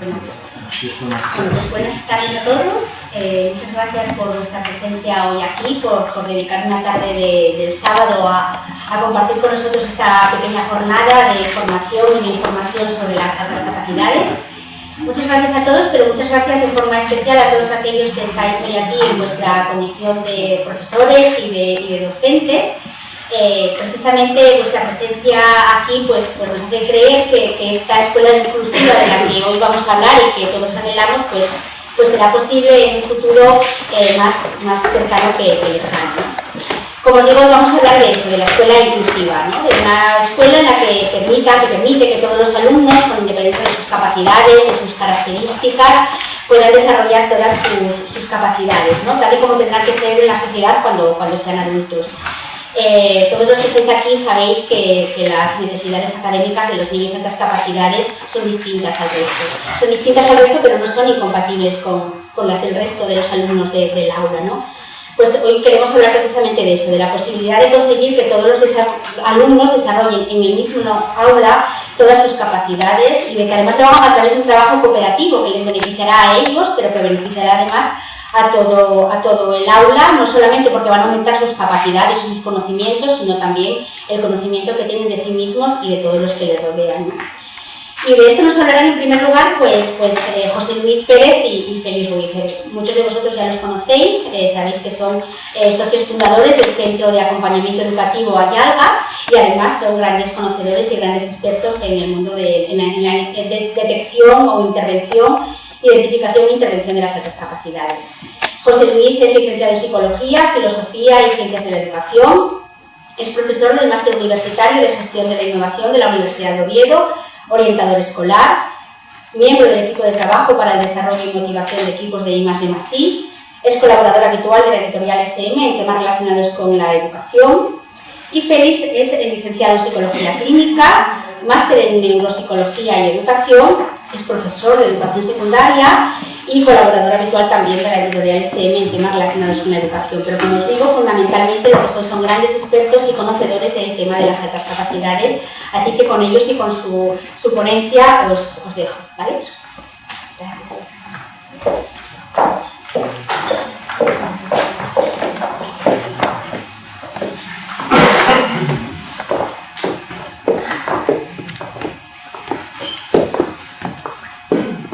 Pues buenas tardes a todos. Muchas gracias por vuestra presencia hoy aquí, por dedicar una tarde del sábado a compartir con nosotros esta pequeña jornada de formación y de información sobre las altas capacidades. Muchas gracias a todos, pero muchas gracias de forma especial a todos aquellos que estáis hoy aquí en vuestra condición de profesores y de docentes. Precisamente vuestra presencia aquí pues nos hace creer que esta escuela inclusiva de la que hoy vamos a hablar y que todos anhelamos pues será posible en un futuro más cercano que lejano. Como os digo, vamos a hablar de eso, de la escuela inclusiva, ¿no? De una escuela en la que permite que todos los alumnos, con independencia de sus capacidades, de sus características, puedan desarrollar todas sus capacidades, ¿no? Tal y como tendrán que ser en la sociedad cuando sean adultos. Todos los que estáis aquí sabéis que las necesidades académicas de los niños de altas capacidades son distintas al resto. Son distintas al resto, pero no son incompatibles con las del resto de los alumnos del aula, ¿no? Pues hoy queremos hablar precisamente de eso, de la posibilidad de conseguir que todos los alumnos desarrollen en el mismo aula todas sus capacidades y de que además lo hagan a través de un trabajo cooperativo que les beneficiará a ellos, pero que beneficiará además a todo el aula, no solamente porque van a aumentar sus capacidades y sus conocimientos, sino también el conocimiento que tienen de sí mismos y de todos los que les rodean, ¿no? Y de esto nos hablarán en primer lugar pues José Luis Pérez y Félix Ruiz. Muchos de vosotros ya los conocéis, sabéis que son socios fundadores del Centro de Acompañamiento Educativo Ayalga y además son grandes conocedores y grandes expertos en el mundo de la detección o intervención, identificación e intervención de las altas capacidades. José Luis es licenciado en Psicología, Filosofía y Ciencias de la Educación, es profesor del Máster Universitario de Gestión de la Innovación de la Universidad de Oviedo, orientador escolar, miembro del equipo de trabajo para el desarrollo y motivación de equipos de I+D+I, es colaborador habitual de la editorial SM en temas relacionados con la educación, y Félix es licenciado en Psicología Clínica, máster en Neuropsicología y Educación, es profesor de Educación Secundaria y colaborador habitual también de la editorial SM en temas relacionados con la educación. Pero como os digo, fundamentalmente lo que son grandes expertos y conocedores del tema de las altas capacidades, así que con ellos y con su ponencia os dejo, ¿vale?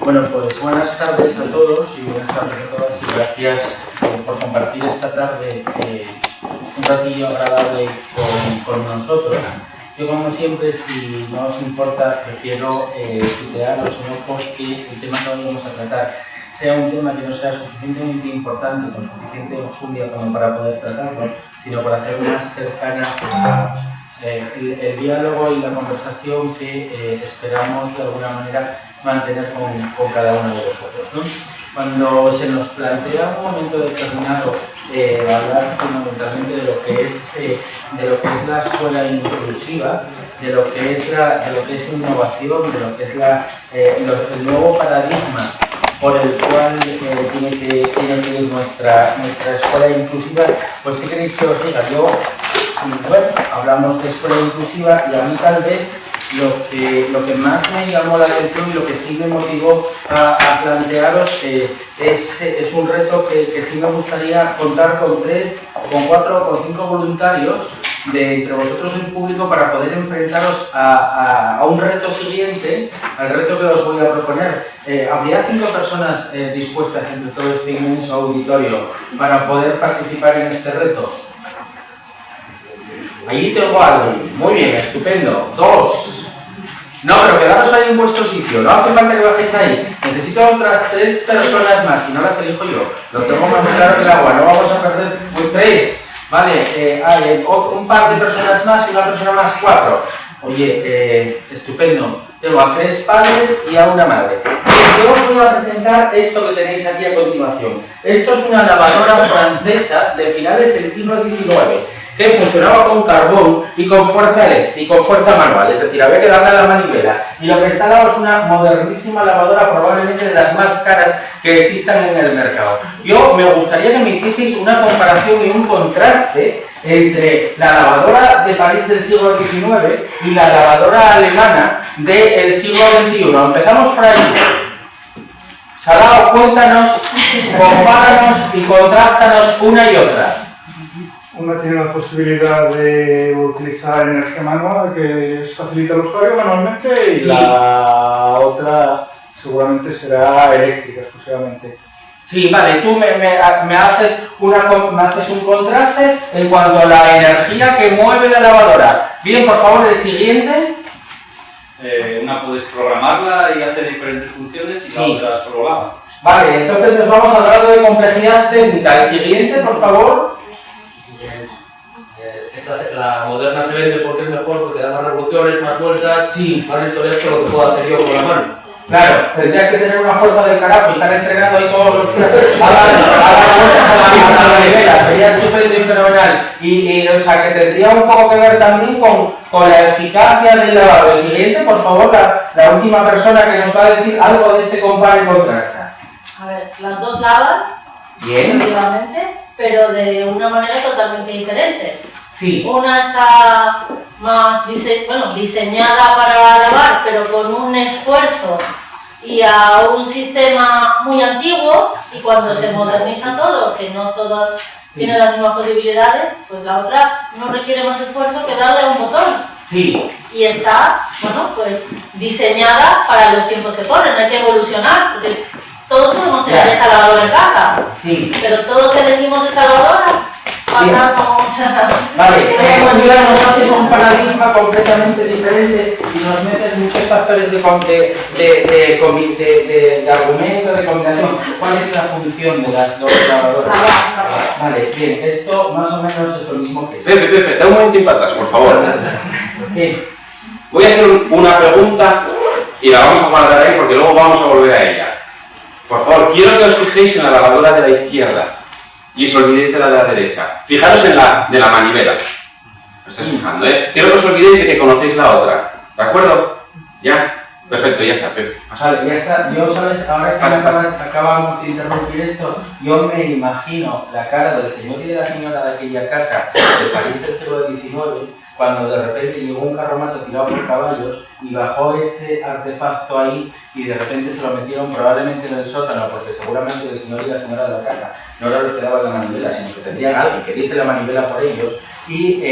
Bueno, pues buenas tardes a todos y buenas tardes a todas y gracias por compartir esta tarde un ratillo agradable con nosotros. Yo, como siempre, si no os importa, prefiero tutearos en ojos que el tema que hoy vamos a tratar sea un tema que no sea suficientemente importante, con suficiente enjundia como para poder tratarlo, sino para hacer más cercana el diálogo y la conversación que esperamos de alguna manera mantener con cada uno de vosotros, ¿no? Cuando se nos plantea un momento determinado hablar fundamentalmente de lo que es la escuela inclusiva, de lo que es innovación, de lo que es el nuevo paradigma por el cual tiene que ir nuestra escuela inclusiva, pues ¿qué queréis que os diga? Bueno, hablamos de escuela inclusiva y a mí tal vez lo que más me llamó la atención y lo que sí me motivó a plantearos es un reto que sí me gustaría contar con 3, con 4 o con 5 voluntarios de entre vosotros el público para poder enfrentaros a un reto siguiente, al reto que os voy a proponer. ¿Habría 5 personas dispuestas entre todo este inmenso auditorio para poder participar en este reto? Allí tengo a alguien. Muy bien, estupendo. 2. No, pero quedaros ahí en vuestro sitio. No hace falta que bajéis ahí. Necesito otras 3 personas más. Si no las elijo yo. Lo tengo más claro que el agua. No vamos a perder. 3. Vale. Hay un par de personas más y una persona más. 4. Oye, estupendo. Tengo a 3 padres y a una madre. Yo os voy a presentar esto que tenéis aquí a continuación. Esto es una lavadora francesa de finales del siglo XIX. Que funcionaba con carbón y con fuerza eléctrica y con fuerza manual, es decir, había que darle a la manivela. Y lo que está al lado es una modernísima lavadora, probablemente de las más caras que existan en el mercado. Yo me gustaría que me hicieseis una comparación y un contraste entre la lavadora de París del siglo XIX y la lavadora alemana del siglo XXI. Empezamos por ahí. Salao, cuéntanos, compáranos y contrástanos una y otra. Una tiene la posibilidad de utilizar energía manual que facilita al usuario manualmente y Sí. la otra seguramente será eléctrica exclusivamente. Sí, vale, tú me haces un contraste en cuanto a la energía que mueve la lavadora. Bien, por favor, el siguiente. Una puedes programarla y hacer diferentes funciones y Sí. la otra solo lava. Vale, entonces nos vamos al grado de complejidad técnica. El siguiente, por favor. La moderna se vende porque es mejor, porque da más revoluciones, más vueltas, Sí. más historias que lo que puedo hacer yo con la mano. Claro, tendrías que tener una fuerza del carajo y estar entrenando ahí todos los días a la manivela, sería estupendo y fenomenal. Y o sea, que tendría un poco que ver también con la eficacia del lavado. El siguiente, por favor, la última persona que nos va a decir algo de este compara y contrasta. A ver, las dos lavan, Bien, efectivamente, pero de una manera totalmente diferente. sí, Una está más diseñada para lavar, pero con un esfuerzo y a un sistema muy antiguo, y cuando se moderniza todo, que no todas tienen las mismas posibilidades, pues la otra no requiere más esfuerzo que darle a un botón. sí, Y está, bueno, pues diseñada para los tiempos que corren, hay que evolucionar, porque todos podemos tener esta lavadora en casa, sí. pero todos elegimos esta lavadora, pasamos Vale, mira, nos haces un paradigma completamente diferente y nos metes muchos factores de argumento, de combinación. ¿Cuál es la función de las dos lavadoras? Vale, bien, esto más o menos es lo mismo que eso. Pepe, da un momentín para atrás, por favor. Bien, Voy a hacer una pregunta y la vamos a guardar ahí porque luego vamos a volver a ella. Por favor, quiero que os fijéis en la lavadora de la izquierda y os olvidéis de la derecha. Fijaros en la de la manivela. Os estáis fijando, ¿eh? Quiero que os olvidéis de que conocéis la otra. ¿De acuerdo? ¿Ya? Perfecto, ya está, Pepe. vale, ya está. Yo, ¿sabes? Ahora que acabamos de interrumpir esto, yo me imagino la cara del señor y de la señora de aquella casa de París del siglo XIX, cuando de repente llegó un carromato tirado por caballos y bajó este artefacto ahí y de repente se lo metieron probablemente en el sótano, porque seguramente el señor y la señora de la casa no era los que daban la manivela, sino que tendrían a alguien que diese la manivela por ellos, y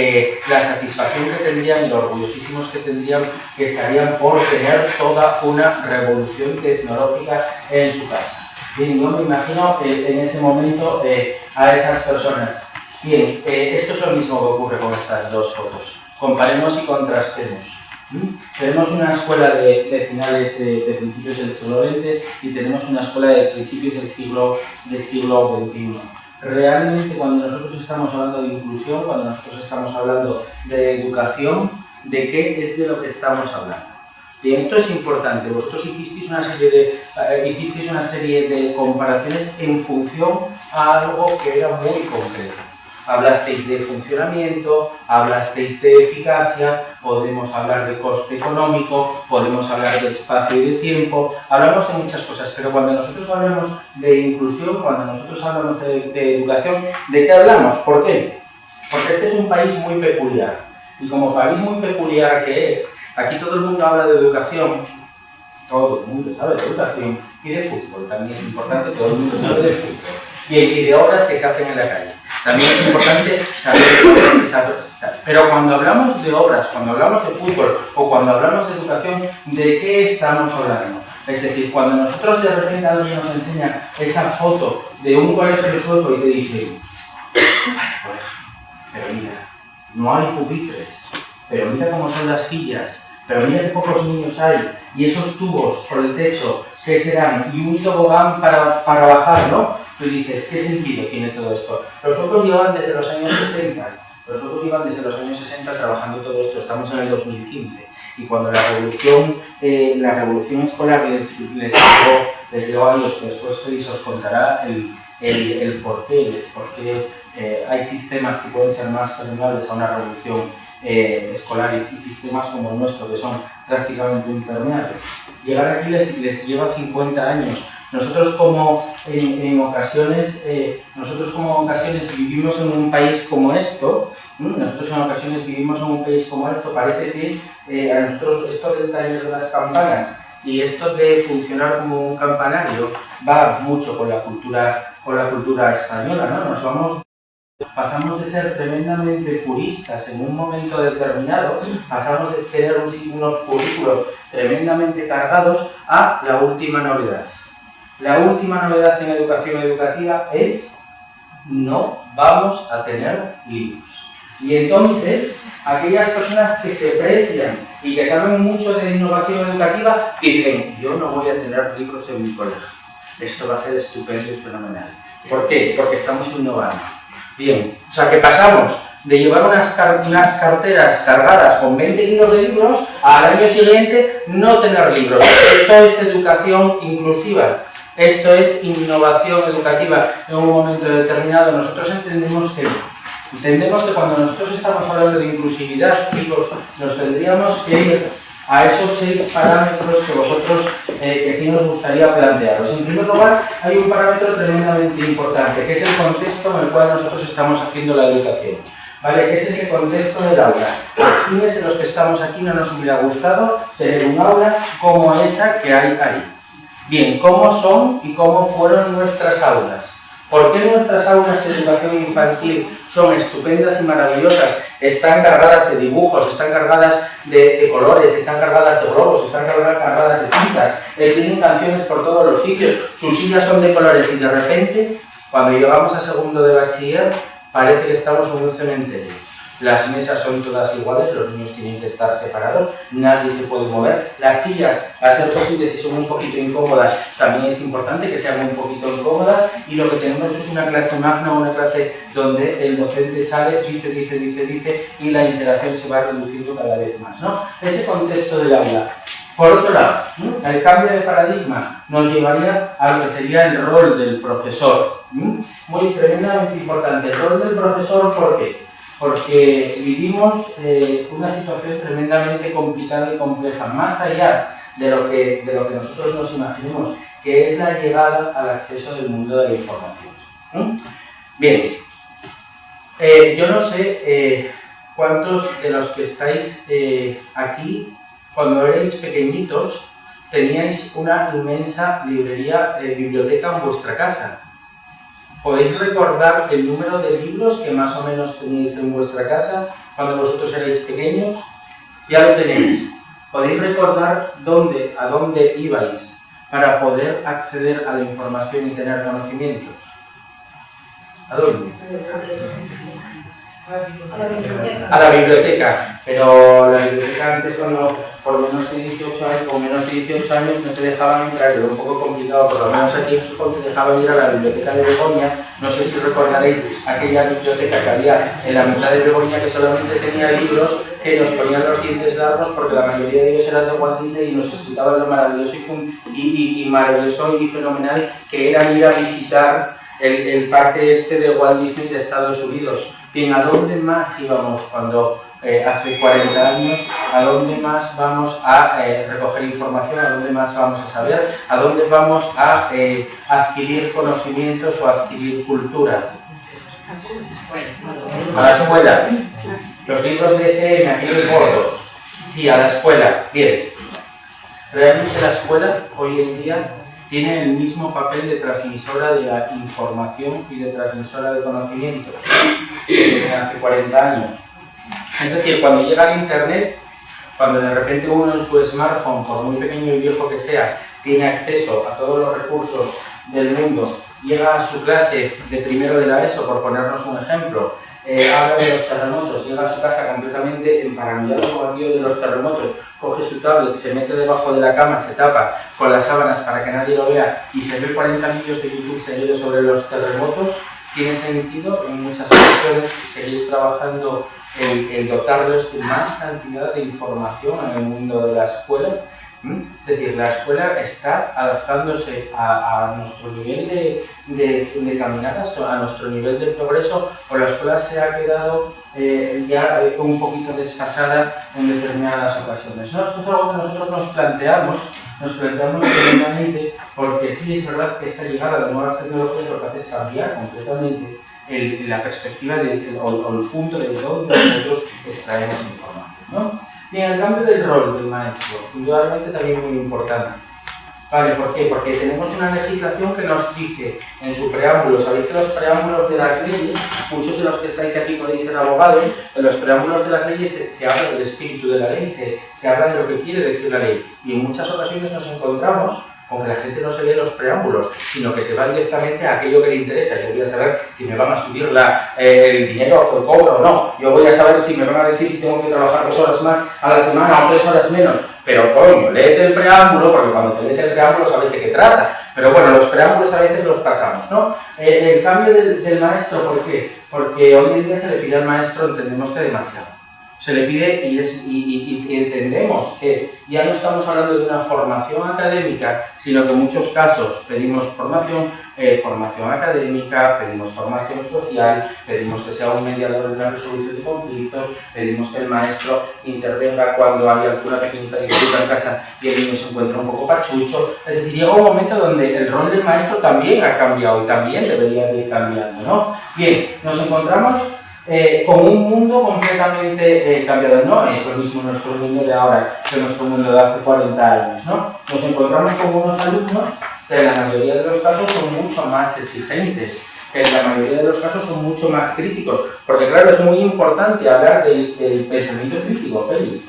la satisfacción que tendrían y lo orgullosísimos que tendrían que estarían por tener toda una revolución tecnológica en su casa. Bien, yo me imagino en ese momento a esas personas. Bien, esto es lo mismo que ocurre con estas dos fotos. Comparemos y contrastemos. Tenemos una escuela de finales de principios del siglo XX y tenemos una escuela de principios del siglo XXI. Realmente, cuando nosotros estamos hablando de inclusión, cuando nosotros estamos hablando de educación, ¿de qué es de lo que estamos hablando? Bien, esto es importante. Vosotros hicisteis una serie de comparaciones en función a algo que era muy concreto. Hablasteis de funcionamiento, hablasteis de eficacia, podemos hablar de coste económico, podemos hablar de espacio y de tiempo, hablamos de muchas cosas, pero cuando nosotros hablamos de inclusión, cuando nosotros hablamos de educación, ¿de qué hablamos? ¿Por qué? Porque este es un país muy peculiar, y como país muy peculiar que es, aquí todo el mundo habla de educación, todo el mundo sabe de educación, y de fútbol, también es importante, todo el mundo sabe de fútbol, y de obras que se hacen en la calle. También es importante saber pero cuando hablamos de obras, cuando hablamos de fútbol o cuando hablamos de educación, ¿de qué estamos hablando? Es decir, cuando nosotros de repente alguien nos enseña esa foto de un colegio sueco y te dice, vaya colegio, pero mira, no hay pupitres, pero mira cómo son las sillas, pero mira qué pocos niños hay, y esos tubos por el techo, ¿qué serán? Y un tobogán para bajar, ¿no? Tú dices, ¿qué sentido tiene todo esto? Los suecos llevan desde los años 60, trabajando todo esto, estamos en el 2015, y cuando la revolución escolar les llevó años que después Félix os contará el porqué, porque hay sistemas que pueden ser más favorables a una revolución escolar y sistemas como el nuestro que son prácticamente impermeables. Llegar aquí les lleva 50 años. Nosotros como en ocasiones vivimos en un país como esto, parece que a nosotros esto del taller de las campanas Y esto de funcionar como un campanario va mucho con la cultura española, ¿no? Pasamos de ser tremendamente puristas en un momento determinado, pasamos de tener unos currículos tremendamente cargados a la última novedad. La última novedad en educación educativa es: no vamos a tener libros. Y entonces, aquellas personas que se precian y que saben mucho de innovación educativa dicen: yo no voy a tener libros en mi colegio. Esto va a ser estupendo y fenomenal. ¿Por qué? Porque estamos innovando. Bien, o sea que pasamos de llevar unas carteras cargadas con 20 kilos de libros al año siguiente no tener libros. Esto es educación inclusiva. Esto es innovación educativa en un momento determinado. Nosotros entendemos que cuando nosotros estamos hablando de inclusividad, chicos, nos tendríamos que ir a esos 6 parámetros que vosotros, que sí nos gustaría plantearos. En primer lugar, hay un parámetro tremendamente importante, que es el contexto en el cual nosotros estamos haciendo la educación. ¿Vale? ¿Qué es ese contexto del aula? A quienes de los que estamos aquí no nos hubiera gustado tener un aula como esa que hay ahí. Bien, ¿cómo son y cómo fueron nuestras aulas? ¿Por qué nuestras aulas de educación infantil son estupendas y maravillosas? Están cargadas de dibujos, están cargadas de colores, están cargadas de globos, están cargadas de tintas, tienen canciones por todos los sitios, sus sillas son de colores y de repente, cuando llegamos a segundo de bachiller, parece que estamos en un cementerio. Las mesas son todas iguales, los niños tienen que estar separados, nadie se puede mover. Las sillas, a ser posible, si son un poquito incómodas, también es importante que sean un poquito incómodas. Y lo que tenemos es una clase magna, una clase donde el docente sale, dice, y la interacción se va reduciendo cada vez más, ¿no? Ese contexto del aula. Por otro lado, el cambio de paradigma nos llevaría a lo que sería el rol del profesor. Muy tremendamente importante. El rol del profesor, ¿por qué? Porque vivimos una situación tremendamente complicada y compleja, más allá de lo que nosotros nos imaginemos, que es la llegada al acceso del mundo de la información. Bien, yo no sé cuántos de los que estáis aquí, cuando erais pequeñitos, teníais una inmensa biblioteca en vuestra casa. ¿Podéis recordar el número de libros que más o menos teníais en vuestra casa cuando vosotros erais pequeños? Ya lo tenéis. ¿Podéis recordar a dónde ibais para poder acceder a la información y tener conocimientos? ¿A dónde? A la biblioteca. Pero la biblioteca antes, por menos de 18 años, o menos de 18 años, no te dejaban entrar, era un poco complicado, por lo menos aquí en Gijón te dejaban ir a la biblioteca de Begoña. No sé si recordaréis aquella biblioteca que había en la mitad de Begoña que solamente tenía libros que nos ponían los dientes largos porque la mayoría de ellos eran de Walt Disney y nos explicaban lo maravilloso y maravilloso y fenomenal que era ir a visitar el parque de Walt Disney de Estados Unidos. Bien, ¿a dónde más íbamos cuando hace 40 años? ¿A dónde más vamos a recoger información? ¿A dónde más vamos a saber? ¿A dónde vamos a adquirir conocimientos o adquirir cultura? A la escuela. Los libros de SM, aquellos gordos. Sí, a la escuela. Bien. Realmente la escuela hoy en día tiene el mismo papel de transmisora de la información y de transmisora de conocimientos que hace 40 años. Es decir, cuando llega el Internet, cuando de repente uno en su smartphone, por muy pequeño y viejo que sea, tiene acceso a todos los recursos del mundo, llega a su clase de primero de la ESO, por ponernos un ejemplo, habla de los terremotos, llega a su casa completamente emparanoiado con aquello de los terremotos, coge su tablet, se mete debajo de la cama, se tapa con las sábanas para que nadie lo vea y se ve 40 vídeos de YouTube seguidos sobre los terremotos, tiene sentido en muchas ocasiones seguir trabajando en dotarlos de más cantidad de información en el mundo de la escuela. Es decir, la escuela está adaptándose a nuestro nivel de caminatas, a nuestro nivel de progreso, o la escuela se ha quedado ya un poquito desfasada en determinadas ocasiones. ¿No? Esto es algo que nosotros nos planteamos tremendamente, porque sí es verdad que esta llegada de nuevas tecnologías lo que hace es cambiar completamente la perspectiva o el punto de donde nosotros extraemos información, ¿no? Bien, el cambio del rol del maestro, indudablemente también muy importante. Vale, ¿por qué? Porque tenemos una legislación que nos dice en su preámbulo, sabéis que los preámbulos de las leyes, muchos de los que estáis aquí podéis ser abogados, en los preámbulos de las leyes se habla del espíritu de la ley, se habla de lo que quiere decir la ley. Y en muchas ocasiones nos encontramos con que la gente no se lee los preámbulos, sino que se va directamente a aquello que le interesa. Yo voy a saber si me van a subir el dinero que cobro o no. Yo voy a saber si me van a decir si tengo que trabajar 2 horas más a la semana o 3 horas menos. Pero coño, léete el preámbulo, porque cuando te lees el preámbulo sabes de qué trata. Pero bueno, los preámbulos a veces los pasamos, ¿no? El cambio del maestro, ¿por qué? Porque hoy en día se le pide al maestro, entendemos que demasiado. Se le pide y entendemos que ya no estamos hablando de una formación académica, sino que en muchos casos pedimos formación académica, pedimos formación social, pedimos que sea un mediador en la resolución de conflictos, pedimos que el maestro intervenga cuando hay alguna pequeñita disputa en casa y el niño se encuentra un poco pachucho. Es decir, llega un momento donde el rol del maestro también ha cambiado y también debería de ir cambiando, ¿no? Bien, nos encontramos con un mundo completamente cambiado. No es lo mismo nuestro mundo de ahora que nuestro mundo de hace 40 años, ¿no? Nos encontramos con unos alumnos que en la mayoría de los casos son mucho más exigentes, que en la mayoría de los casos son mucho más críticos, porque claro, es muy importante hablar del pensamiento crítico, Félix,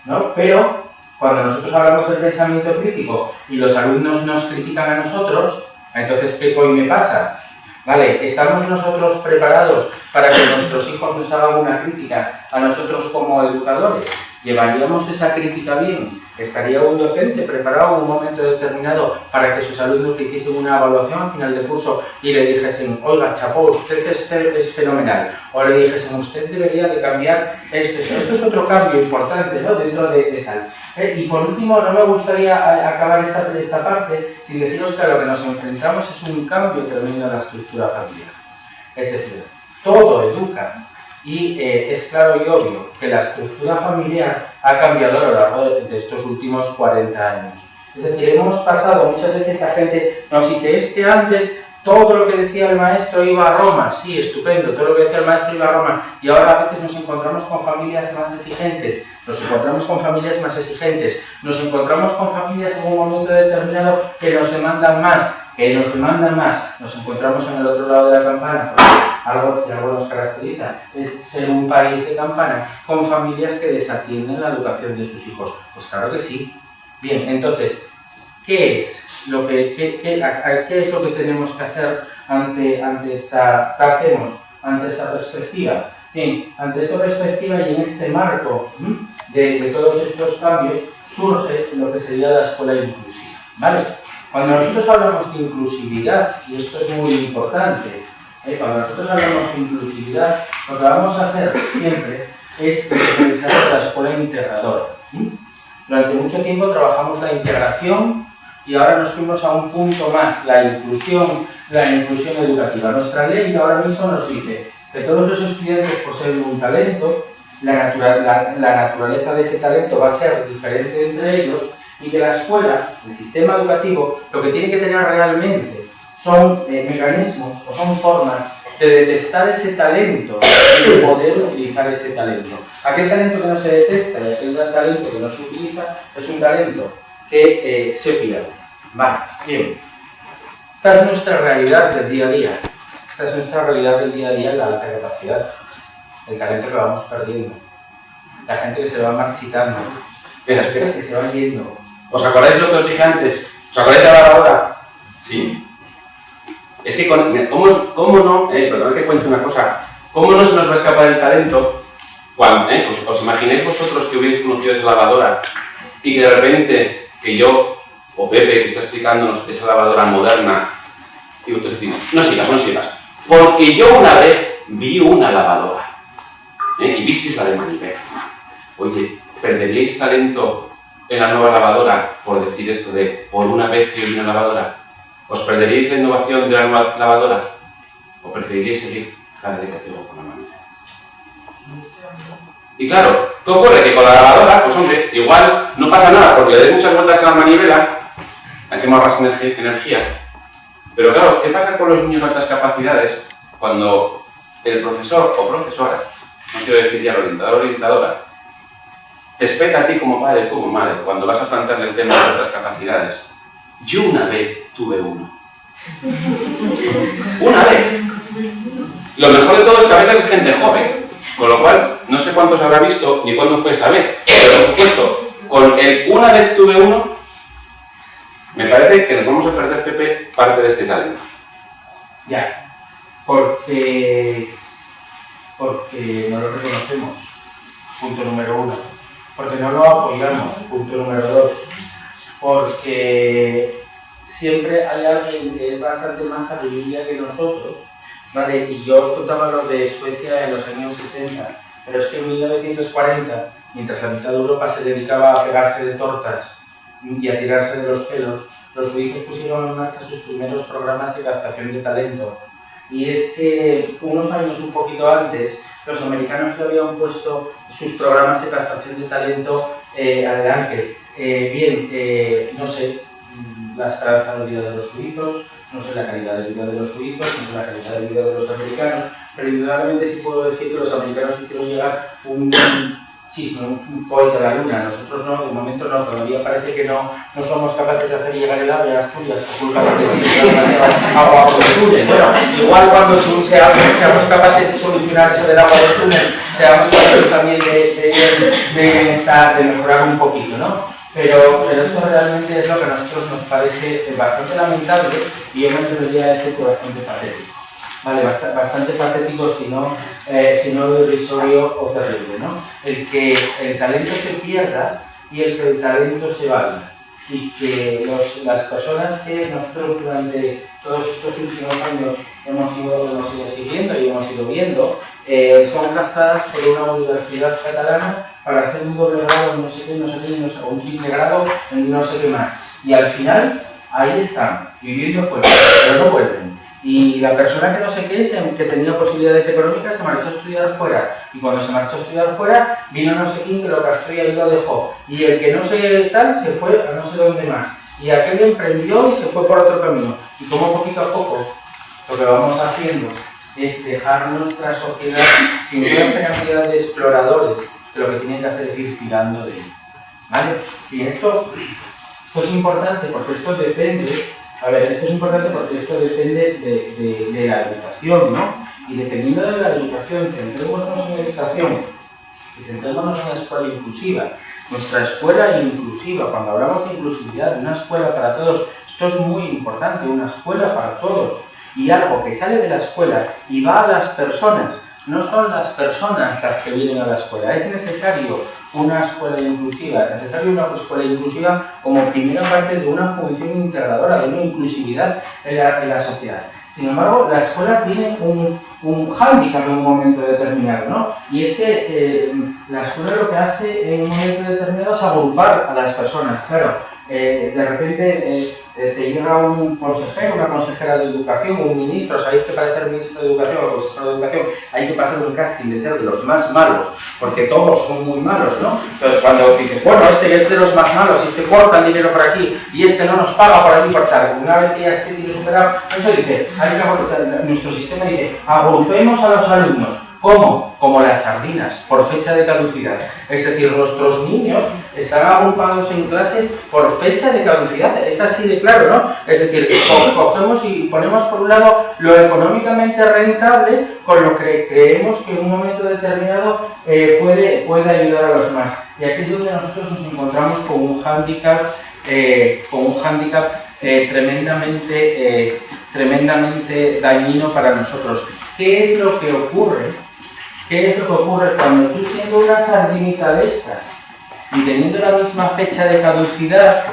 ¿no? Pero cuando nosotros hablamos del pensamiento crítico y los alumnos nos critican a nosotros, entonces ¿qué coño me pasa? Vale, ¿estamos nosotros preparados para que nuestros hijos nos hagan una crítica a nosotros como educadores? ¿Llevaríamos esa crítica bien? ¿Estaría un docente preparado en un momento determinado para que sus alumnos le hiciesen una evaluación al final del curso y le dijesen, oiga, chapó, usted es fenomenal? O le dijesen, usted debería de cambiar esto. Esto es otro cambio importante, ¿no? Dentro de tal. Y por último, no me gustaría acabar esta parte sin deciros que a lo que nos enfrentamos es un cambio tremendo en la estructura familiar. Es decir, todo educa. Y es claro y obvio que la estructura familiar ha cambiado a lo largo de estos últimos 40 años. Es decir, hemos pasado, muchas veces la gente nos dice, es que antes todo lo que decía el maestro iba a Roma. Sí, estupendo, todo lo que decía el maestro iba a Roma. Y ahora a veces nos encontramos con familias más exigentes. Nos encontramos con familias más exigentes. Nos encontramos con familias en un momento determinado que nos demandan más. Nos encontramos en el otro lado de la campana, porque si algo nos caracteriza es ser un país de campana con familias que desatienden la educación de sus hijos. Pues claro que sí. Bien, entonces, ¿qué es lo que tenemos que hacer ante esta perspectiva? Bien, ante esta perspectiva y en este marco de todos estos cambios surge lo que sería la escuela inclusiva, ¿vale? Cuando nosotros hablamos de inclusividad, y esto es muy importante, cuando nosotros hablamos de inclusividad, lo que vamos a hacer siempre es utilizar la escuela integradora. Durante mucho tiempo trabajamos la integración y ahora nos fuimos a un punto más, la inclusión educativa. Nuestra ley ahora mismo nos dice que todos los estudiantes poseen un talento, la naturaleza de ese talento va a ser diferente entre ellos, y que la escuela, el sistema educativo, lo que tiene que tener realmente son mecanismos o son formas de detectar ese talento y de poder utilizar ese talento. Aquel talento que no se detecta y aquel talento que no se utiliza es un talento que se pierde. Vale, bien. Esta es nuestra realidad del día a día. Esta es nuestra realidad del día a día en la alta capacidad. El talento que vamos perdiendo. La gente que se va marchitando. Espera. Que se va yendo. ¿Os acordáis de lo que os dije antes? ¿Os acordáis de la lavadora? Sí. Es que, ¿cómo no? Perdón que cuente una cosa. ¿Cómo no se nos va a escapar el talento? Cuando, ¿os imagináis vosotros que hubierais conocido esa lavadora y que de repente, que yo, o Pepe, que está explicándonos esa lavadora moderna, y vosotros decís, no sigas. Porque yo una vez vi una lavadora, y visteis la de manivela. Oye, ¿perderíais talento en la nueva lavadora por decir esto de por una vez que yo vi una lavadora? ¿Os perderíais la innovación de la nueva lavadora? ¿O preferiríais seguir cada vez que hacemos con la mano? Y claro, ¿qué ocurre? Que con la lavadora, pues hombre, igual no pasa nada porque le des muchas vueltas a la manivela, hacemos más energía. Pero claro, ¿qué pasa con los niños de altas capacidades cuando el profesor o profesora, no quiero decir ya el orientador o orientadora, te espeta a ti como padre, como madre, cuando vas a plantearle el tema de otras capacidades. Yo una vez tuve uno. Una vez. Lo mejor de todo es que a veces es gente joven, con lo cual no sé cuántos habrá visto ni cuándo fue esa vez, pero por supuesto, con el una vez tuve uno, me parece que nos vamos a perder, Pepe, parte de este talento. Ya, porque no lo reconocemos, punto número 1, porque no lo apoyamos, punto número 2, porque siempre hay alguien que es bastante más habilidosa que nosotros, ¿vale? Y yo os contaba lo de Suecia en los años 60, pero es que en 1940, mientras la mitad de Europa se dedicaba a pegarse de tortas y a tirarse de los pelos, los suizos pusieron en marcha sus primeros programas de captación de talento. Y es que unos años un poquito antes, los americanos ya habían puesto sus programas de captación de talento adelante. No sé la esperanza de vida de los suizos, no sé la calidad de vida de los suizos, no sé la calidad de vida de los americanos, pero indudablemente sí puedo decir que los americanos hicieron llegar un chisme, un cohete a la luna. Nosotros no, de momento no, todavía parece que no somos capaces de hacer llegar el ave a Asturias por culpa de que nos entra demasiado agua por el túnel. Bueno, igual cuando seamos capaces de solucionar eso del agua del túnel, seamos capaces también de mejorar un poquito, ¿no? Pero esto realmente es lo que a nosotros nos parece bastante lamentable y yo me atrevería a decir que bastante patético. Vale, bastante patético, si no irrisorio o terrible, ¿no? El que el talento se pierda y el que el talento se vaya. Y que las personas que nosotros durante todos estos últimos años hemos ido siguiendo y hemos ido viendo, son captadas por una universidad catalana para hacer un doble grado en no sé qué, o un triple grado en no sé qué más. Y al final, ahí están, viviendo fuera, pero no vuelven. Y la persona que no sé qué es, que tenía posibilidades económicas, se marchó a estudiar fuera. Y cuando se marchó a estudiar fuera, vino no sé quién que lo castró y ahí lo dejó. Y el que no sé tal, se fue a no sé dónde más. Y aquel emprendió y se fue por otro camino. Y como poquito a poco, lo que vamos haciendo es dejar nuestra sociedad sin una cantidad de exploradores, que lo que tienen que hacer es ir tirando de él. ¿Vale? Y esto es importante porque esto depende... esto es importante porque esto depende de la educación, ¿no? Y dependiendo de la educación, centrémonos en la educación y centrémonos en la escuela inclusiva. Nuestra escuela inclusiva, cuando hablamos de inclusividad, una escuela para todos, esto es muy importante, una escuela para todos. Y algo que sale de la escuela y va a las personas, no son las personas las que vienen a la escuela, es necesario una escuela inclusiva, es necesario una escuela inclusiva como primera parte de una función integradora, de una inclusividad en la sociedad. Sin embargo, la escuela tiene un hándicap en un momento determinado, ¿no? Y es que la escuela lo que hace en un momento determinado es agrupar a las personas, claro. De repente te llega un consejero, una consejera de educación, un ministro. Sabéis que para ser ministro de educación o consejero de educación hay que pasar un casting de ser de los más malos, porque todos son muy malos, ¿no? Entonces cuando dices, bueno, este es de los más malos, y este corta el dinero por aquí, y este no nos paga por aquí por tal, una vez que ya este tiene superado, entonces dice, nuestro sistema dice, agrupemos a los alumnos. ¿Cómo? Como las sardinas, por fecha de caducidad. Es decir, nuestros niños están agrupados en clase por fecha de caducidad. Es así de claro, ¿no? Es decir, cogemos y ponemos por un lado lo económicamente rentable con lo que creemos que en un momento determinado puede ayudar a los demás. Y aquí es donde nosotros nos encontramos con un hándicap tremendamente dañino para nosotros. ¿Qué es lo que ocurre? ¿Qué es lo que ocurre cuando tú, siendo una sardinita de estas y teniendo la misma fecha de caducidad,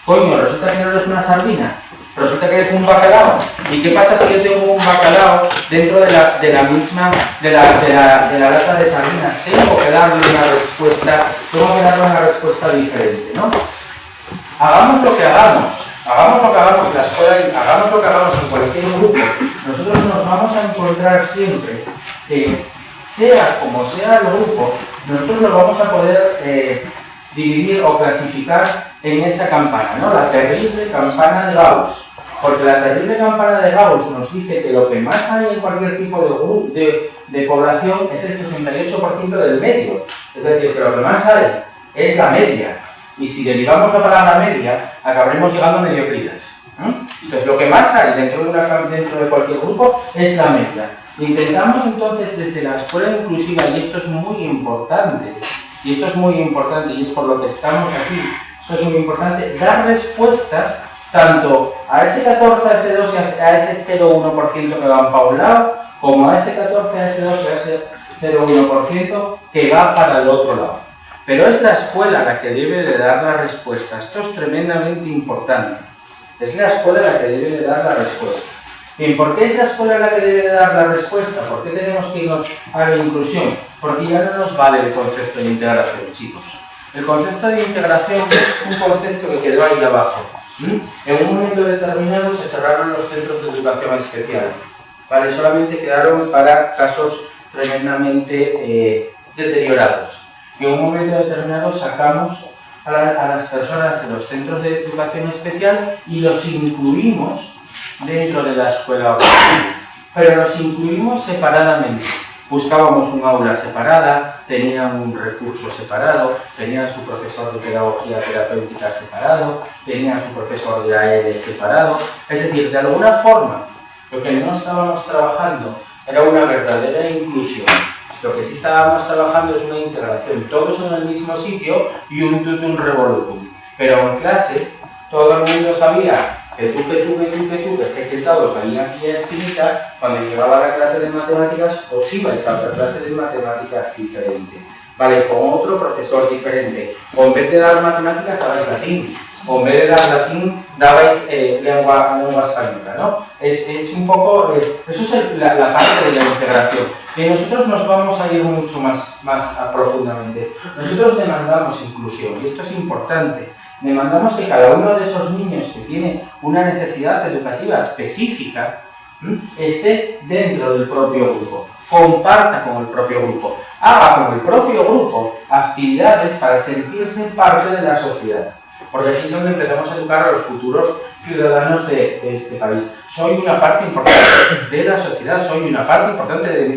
coño, resulta que no eres una sardina, resulta que eres un bacalao? ¿Y qué pasa si yo tengo un bacalao dentro de la lata de sardinas? Tengo que darle una respuesta diferente, ¿no? Hagamos lo que hagamos en la escuela, hagamos lo que hagamos en cualquier grupo, nosotros nos vamos a encontrar siempre que, sea como sea el grupo, nosotros lo vamos a poder dividir o clasificar en esa campana, ¿no? La terrible campana de Gauss. Porque la terrible campana de Gauss nos dice que lo que más hay en cualquier tipo de población es el 68% del medio. Es decir, que lo que más hay es la media. Y si derivamos la palabra media, acabaremos llegando a mediocridad. Entonces, lo que más hay dentro de cualquier grupo es la media. Intentamos entonces desde la escuela inclusiva, y esto es muy importante, y es por lo que estamos aquí, esto es muy importante, dar respuesta tanto a ese 14, a ese 2 y a ese 0,1% que van para un lado, como a ese 14, a ese 2 y a ese 0,1% que va para el otro lado. Pero es la escuela la que debe de dar la respuesta. Esto es tremendamente importante. Es la escuela la que debe de dar la respuesta. Bien, ¿por qué es la escuela la que debe de dar la respuesta? ¿Por qué tenemos que irnos a la inclusión? Porque ya no nos vale el concepto de integración, chicos. El concepto de integración es un concepto que quedó ahí abajo. En un momento determinado se cerraron los centros de educación especial. ¿Vale? Solamente quedaron para casos tremendamente deteriorados. Y en un momento determinado sacamos a las personas de los centros de educación especial y los incluimos dentro de la escuela ordinaria. Pero los incluimos separadamente. Buscábamos un aula separada, tenían un recurso separado, tenían su profesor de pedagogía terapéutica separado, tenían su profesor de AED separado. Es decir, de alguna forma, lo que no estábamos trabajando era una verdadera inclusión. Lo que sí estábamos trabajando es una integración, todos en el mismo sitio y un tutum revolutum. Pero en clase, todo el mundo sabía que tú, que estáis sentados ahí aquí a esquinita, cuando llegaba la clase de matemáticas, os ibais a otra clase de matemáticas diferente. Vale, con otro profesor diferente. O en vez de dar matemáticas, dabais latín. O en vez de dar latín, dabais lengua española, ¿no? Es un poco, eso es la parte de la integración. Y nosotros nos vamos a ir mucho más profundamente. Nosotros demandamos inclusión, y esto es importante. Demandamos que cada uno de esos niños que tiene una necesidad educativa específica esté dentro del propio grupo, comparta con el propio grupo, haga con el propio grupo actividades para sentirse parte de la sociedad. Porque aquí es donde empezamos a educar a los futuros ciudadanos de este país. Soy una parte importante de la sociedad, soy una parte importante de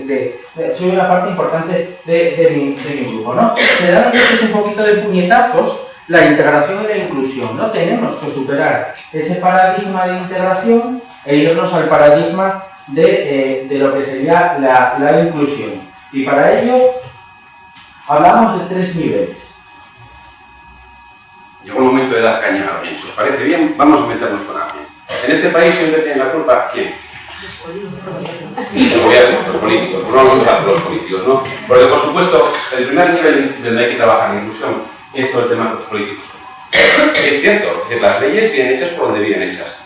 mi grupo, ¿no? Se dan entonces un poquito de puñetazos la integración y la inclusión, ¿no? Tenemos que superar ese paradigma de integración e irnos al paradigma de lo que sería la inclusión. Y para ello hablamos de 3 niveles. Llegó el momento de dar caña a alguien. Si os parece bien, vamos a meternos con alguien. En este país siempre tienen la culpa, ¿quién? El gobierno, los políticos. Pues vamos a empezar por los políticos, ¿no? Porque, por supuesto, el primer nivel donde hay que trabajar en inclusión es todo el tema de los políticos. Es cierto, que las leyes vienen hechas por donde vienen hechas.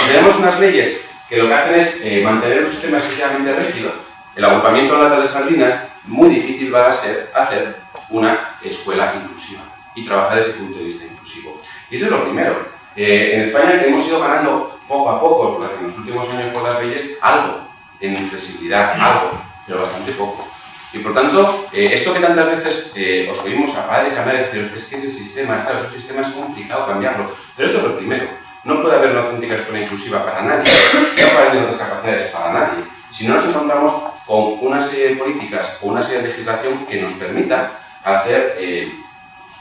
Tenemos unas leyes que lo que hacen es mantener un sistema excesivamente rígido. El agrupamiento en lata de sardinas, muy difícil va a ser hacer una escuela inclusiva y trabajar desde el punto de vista inclusivo. Y eso es lo primero. En España hemos ido ganando poco a poco, en los últimos años por las leyes, algo en accesibilidad, algo, pero bastante poco. Y por tanto, esto que tantas veces os oímos a padres y a madres decir, es que ese sistema, claro, ese sistema es complicado cambiarlo. Pero eso es lo primero. No puede haber una auténtica escuela inclusiva para nadie, no para niños de discapacidades para nadie. Si no nos encontramos con una serie de políticas o una serie de legislación que nos permita hacer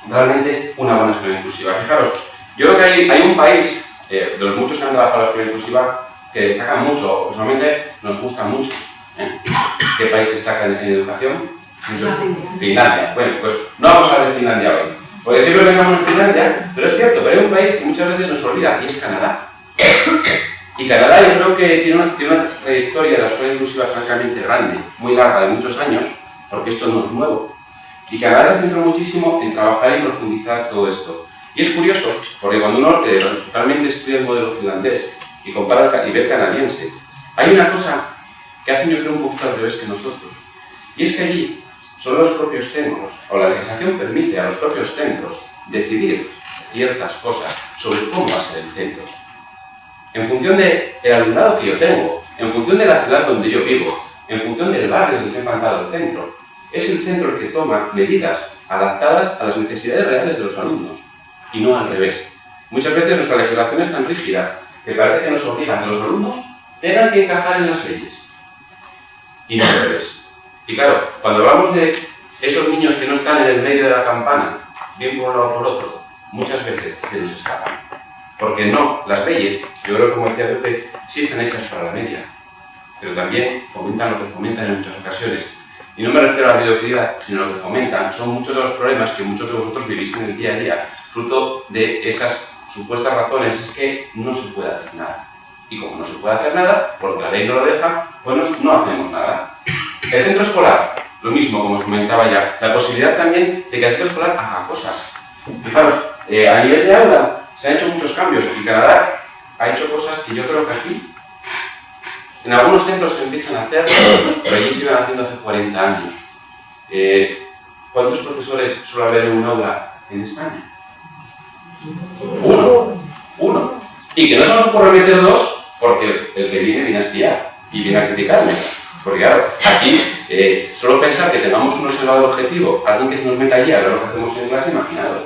realmente una buena escuela inclusiva. Fijaros, yo creo que hay un país, de los muchos que han trabajado la escuela inclusiva, que destaca mucho, personalmente nos gusta mucho. ¿Qué país destaca en educación? Finlandia. Bueno, pues no vamos a hablar de Finlandia hoy. Porque siempre pensamos en Finlandia, pero es cierto, pero hay un país que muchas veces nos olvida, y es Canadá. Y Canadá yo creo que tiene una trayectoria de la escuela inclusiva francamente grande, muy larga, de muchos años, porque esto no es nuevo. Y Canadá se centró muchísimo en trabajar y profundizar todo esto. Y es curioso, porque cuando uno realmente estudia el modelo finlandés y compara el nivel canadiense, hay una cosa que hacen yo creo un poquito al revés que nosotros. Y es que allí son los propios centros, o la legislación permite a los propios centros decidir ciertas cosas sobre cómo va a ser el centro. En función del alumnado que yo tengo, en función de la ciudad donde yo vivo, en función del barrio donde se ha implantado el centro, es el centro el que toma medidas adaptadas a las necesidades reales de los alumnos, y no al revés. Muchas veces nuestra legislación es tan rígida que parece que nos obliga a que los alumnos tengan que encajar en las leyes, y no al revés. Y claro, cuando hablamos de esos niños que no están en el medio de la campana, bien por un lado o por otro, muchas veces se nos escapan. Porque no, las leyes, yo creo que como decía Pepe, sí están hechas para la media, pero también fomentan lo que fomentan en muchas ocasiones. Y no me refiero a la mediocridad, sino lo que fomentan son muchos de los problemas que muchos de vosotros vivís en el día a día, fruto de esas supuestas razones, es que no se puede hacer nada. Y como no se puede hacer nada, porque la ley no lo deja, pues no hacemos nada. El centro escolar, lo mismo, como os comentaba ya, la posibilidad también de que el centro escolar haga cosas. Fijaros, a nivel de aula se han hecho muchos cambios y Canadá ha hecho cosas que yo creo que aquí, en algunos centros se empiezan a hacer, pero allí se iban haciendo hace 40 años. ¿Cuántos profesores suele haber en un aula en España? Uno. Y que no se nos ocurre meter dos, porque el que viene a espiar y viene a criticarme. Porque claro, aquí solo pensar que tengamos un observador objetivo, alguien que se nos meta allí a ver lo que hacemos en clase, imaginaros.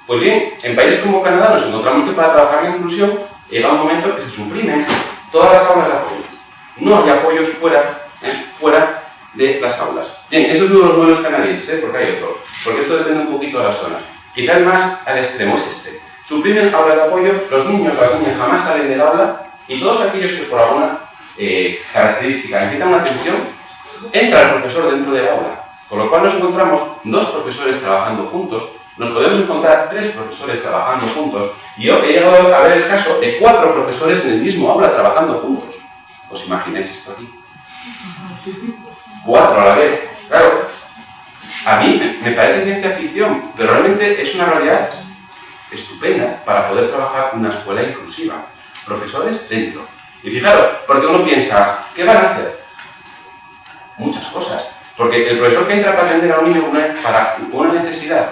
Pues bien, en países como Canadá nos encontramos que para trabajar la inclusión llega un momento que se suprimen todas las aulas de apoyo. No hay apoyos fuera de las aulas. Bien, eso es uno de los modelos canadienses, porque hay otro. Porque esto depende un poquito de las zonas. Quizás más al extremo es este. Suprimen aulas de apoyo, los niños o las niñas jamás salen del aula y todos aquellos que por alguna característica necesitan una atención, entra el profesor dentro del aula. Con lo cual nos encontramos dos profesores trabajando juntos, nos podemos encontrar tres profesores trabajando juntos y yo he llegado a ver el caso de 4 profesores en el mismo aula trabajando juntos. ¿Os imagináis esto aquí? 4 a la vez. Claro, a mí me parece ciencia ficción, pero realmente es una realidad estupenda para poder trabajar en una escuela inclusiva. Profesores dentro. Y fijaros, porque uno piensa, ¿qué van a hacer? Muchas cosas. Porque el profesor que entra para atender a un niño para una necesidad,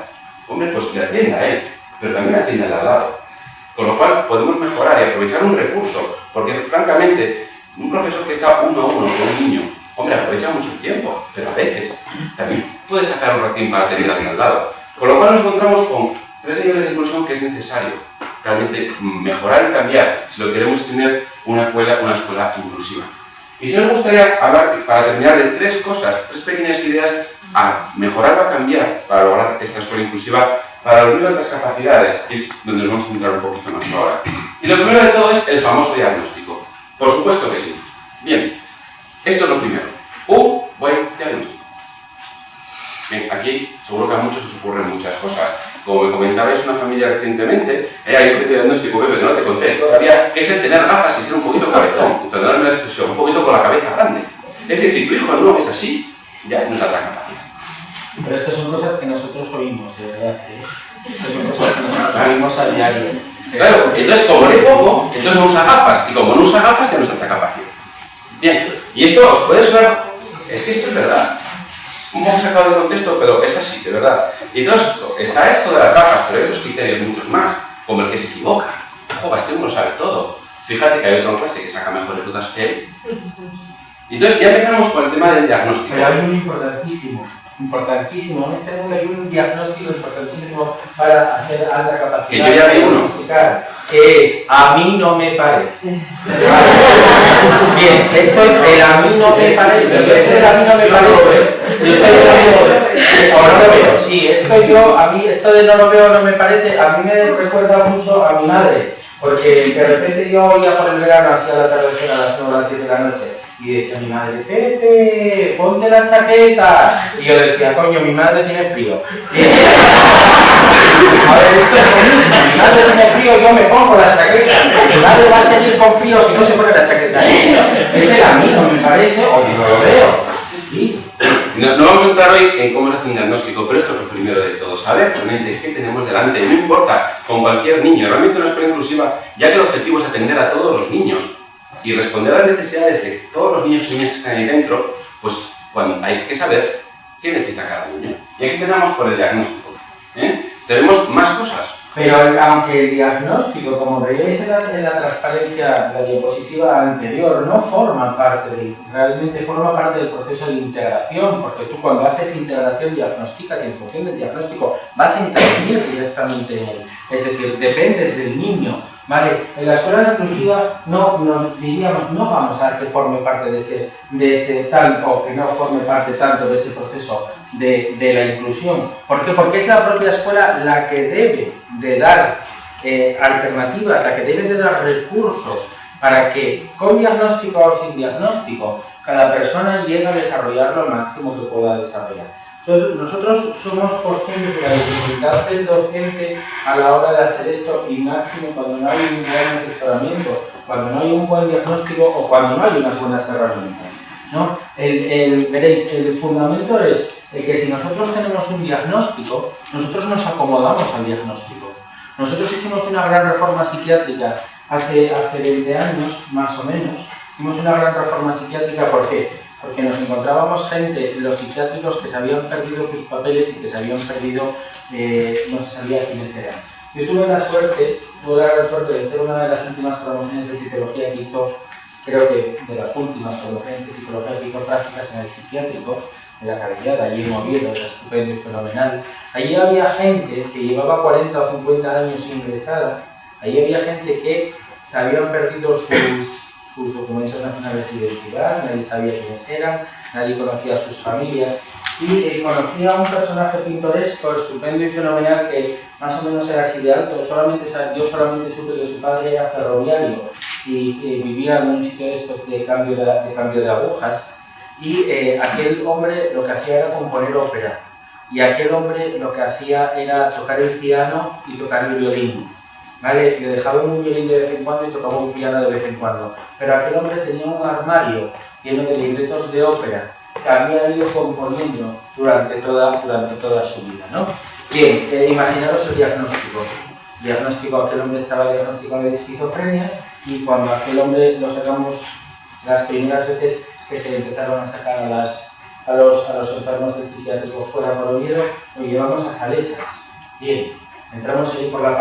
hombre, pues le atienda a él, pero también atiende al lado. Con lo cual podemos mejorar y aprovechar un recurso, porque francamente, un profesor que está uno a uno con un niño, hombre, aprovecha mucho tiempo, pero a veces también puede sacar un ratín para atender al lado. Con lo cual nos encontramos con 3 niveles de inclusión que es necesario realmente mejorar y cambiar si lo queremos tener una escuela inclusiva. Y si nos gustaría hablar, para terminar, de 3 cosas, 3 pequeñas ideas a mejorar o a cambiar para lograr esta escuela inclusiva para los niños de altas capacidades, que es donde nos vamos a centrar un poquito más ahora. Y lo primero de todo es el famoso diagnóstico. Por supuesto que sí. Bien, esto es lo primero. Un buen diagnóstico. Bien, aquí seguro que a muchos os ocurren muchas cosas. Como me comentabais una familia recientemente, hay un diagnóstico, Pepe, que no te conté todavía, que es el tener gafas y ser un poquito cabezón, y perdonadme la expresión, un poquito con la cabeza grande. Es decir, si tu hijo no es así, ya no es alta capacidad. Pero estas son cosas que nosotros oímos, de verdad. Estas son cosas que nosotros oímos a diario. Claro, entonces como lee poco, entonces no usa gafas, y como no usa gafas, ya no es alta capacidad. Bien, y esto os puede sonar, es que esto es verdad. Un poco sacado de contexto, pero es así, de verdad. Y entonces está esto de las gafas, pero hay otros criterios muchos más, como el que se equivoca. Ojo, este uno sabe todo. Fíjate que hay otro en clase que saca mejores notas que él. Y entonces ya empezamos con el tema del diagnóstico. Pero hay un importantísimo, en este mundo hay un diagnóstico importantísimo para hacer alta capacidad. Que yo ya vi uno. Que es, a mí no me parece. Bien, esto es el a mí no me parece. El a mí no me parece. Yo soy el a mí no lo veo. Sí, esto de no lo veo, no me parece, a mí me recuerda mucho a mi madre. Porque de repente yo iba por el verano así a la atardecer a las 9 o las 10 de la noche. Y decía mi madre, Pepe, ponte la chaqueta. Y yo decía, coño, mi madre tiene frío. Y decía, a ver, esto es lo mismo, mi madre tiene frío, yo me pongo la chaqueta. Mi madre va a seguir con frío si no se pone la chaqueta. Ese a mí no me parece, o no lo veo. Sí. No vamos a entrar hoy en cómo se hace un diagnóstico, pero esto es lo primero de todo, saber realmente qué tenemos delante. No importa, con cualquier niño, realmente una escuela inclusiva, ya que el objetivo es atender a todos los niños y responder a las necesidades de todos los niños y niñas que están ahí dentro, pues hay que saber qué necesita cada niño. Y aquí empezamos por el diagnóstico. Tenemos más cosas. Pero aunque el diagnóstico, como veíais en la transparencia, la diapositiva anterior, no forma parte realmente forma parte del proceso de integración, porque tú cuando haces integración diagnosticas y en función del diagnóstico vas a intervenir directamente en él. Es decir, dependes del niño. Vale, en la escuela inclusiva no vamos a dar que forme parte de ese tanto, o que no forme parte tanto de ese proceso de la inclusión. ¿Por qué? Porque es la propia escuela la que debe de dar alternativas, la que debe de dar recursos para que, con diagnóstico o sin diagnóstico, cada persona llegue a desarrollar lo máximo que pueda desarrollar. Nosotros somos conscientes de la dificultad del docente a la hora de hacer esto, y máximo cuando no hay un buen asesoramiento, cuando no hay un buen diagnóstico o cuando no hay unas buenas herramientas, ¿no? Veréis, el fundamento es que si nosotros tenemos un diagnóstico, nosotros nos acomodamos al diagnóstico. Nosotros hicimos una gran reforma psiquiátrica hace 20 años, más o menos. Hicimos una gran reforma psiquiátrica, ¿por qué? Porque nos encontrábamos gente, los psiquiátricos, que se habían perdido sus papeles y que se habían perdido, no se sabía quiénes eran. Yo tuve la gran suerte de ser una de las últimas promociones de psicología que hizo, creo que de las últimas promociones de psicología que hizo prácticas en el psiquiátrico, en la Caridad, allí en Oviedo, era estupendo y fenomenal. Allí había gente que llevaba 40 o 50 años ingresada, allí había gente que se habían perdido sus documentos nacionales de identidad, nadie sabía quiénes eran, nadie conocía a sus familias, y conocía a un personaje pintoresco, estupendo y fenomenal, que más o menos era así de alto. Yo solamente supe que su padre era ferroviario y vivía en un sitio de estos de cambio de agujas, y aquel hombre lo que hacía era componer ópera, y aquel hombre lo que hacía era tocar el piano y tocar el violín. ¿Vale? Le dejaba un violín de vez en cuando y tocaba un piano de vez en cuando. Pero aquel hombre tenía un armario lleno de libretos de ópera que había ido componiendo durante toda su vida, ¿no? Bien, imaginaros el diagnóstico. Aquel hombre estaba diagnosticado de esquizofrenia, y cuando aquel hombre lo sacamos las primeras veces que se empezaron a sacar a los enfermos del psiquiátrico fuera por Oviedo, lo llevamos a Salesas. Bien. Entramos ahí por la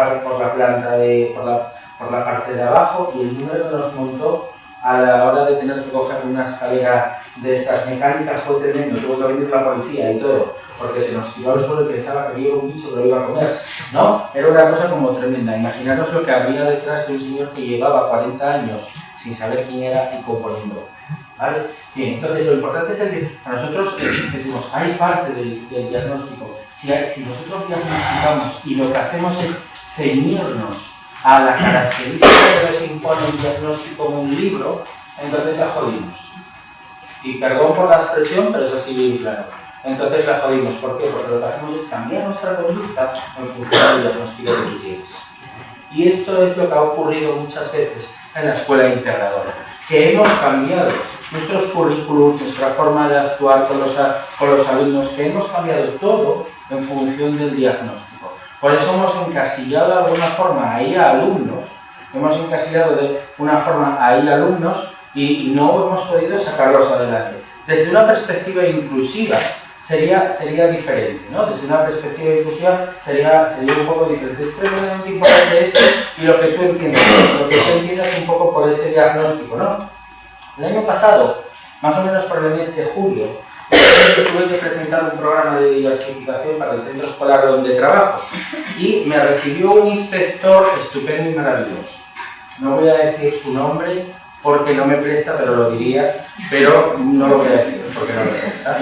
parte de abajo, y el número que nos montó a la hora de tener que coger una escalera de esas mecánicas fue tremendo. Tuvo que venir la policía y todo, porque se nos tiró al suelo y pensaba que había un bicho que lo iba a comer, ¿no? Era una cosa como tremenda. Imaginaros lo que había detrás de un señor que llevaba 40 años sin saber quién era y componiendo, ¿vale? Bien, entonces lo importante es que a nosotros decimos, hay parte del diagnóstico. Si nosotros diagnosticamos y lo que hacemos es ceñirnos a la característica que nos impone el diagnóstico en un libro, entonces la jodimos. Y perdón por la expresión, pero es así bien claro. Entonces la jodimos. ¿Por qué? Porque lo que hacemos es cambiar nuestra conducta en función del diagnóstico que tú tienes. Y esto es lo que ha ocurrido muchas veces en la escuela integradora, que hemos cambiado nuestros currículums, nuestra forma de actuar con los alumnos, que hemos cambiado todo en función del diagnóstico. Por eso hemos encasillado de alguna forma ahí a alumnos, y no hemos podido sacarlos adelante. Desde una perspectiva inclusiva sería diferente, ¿no? Desde una perspectiva inclusiva sería un poco diferente. Es tremendamente importante esto, y lo que tú entiendas un poco por ese diagnóstico, ¿no? El año pasado, más o menos por el mes de julio, tuve que presentar un programa de diversificación para el centro escolar donde trabajo, y me recibió un inspector estupendo y maravilloso. No voy a decir su nombre porque no me presta, pero lo diría, pero no lo voy a decir porque no me presta.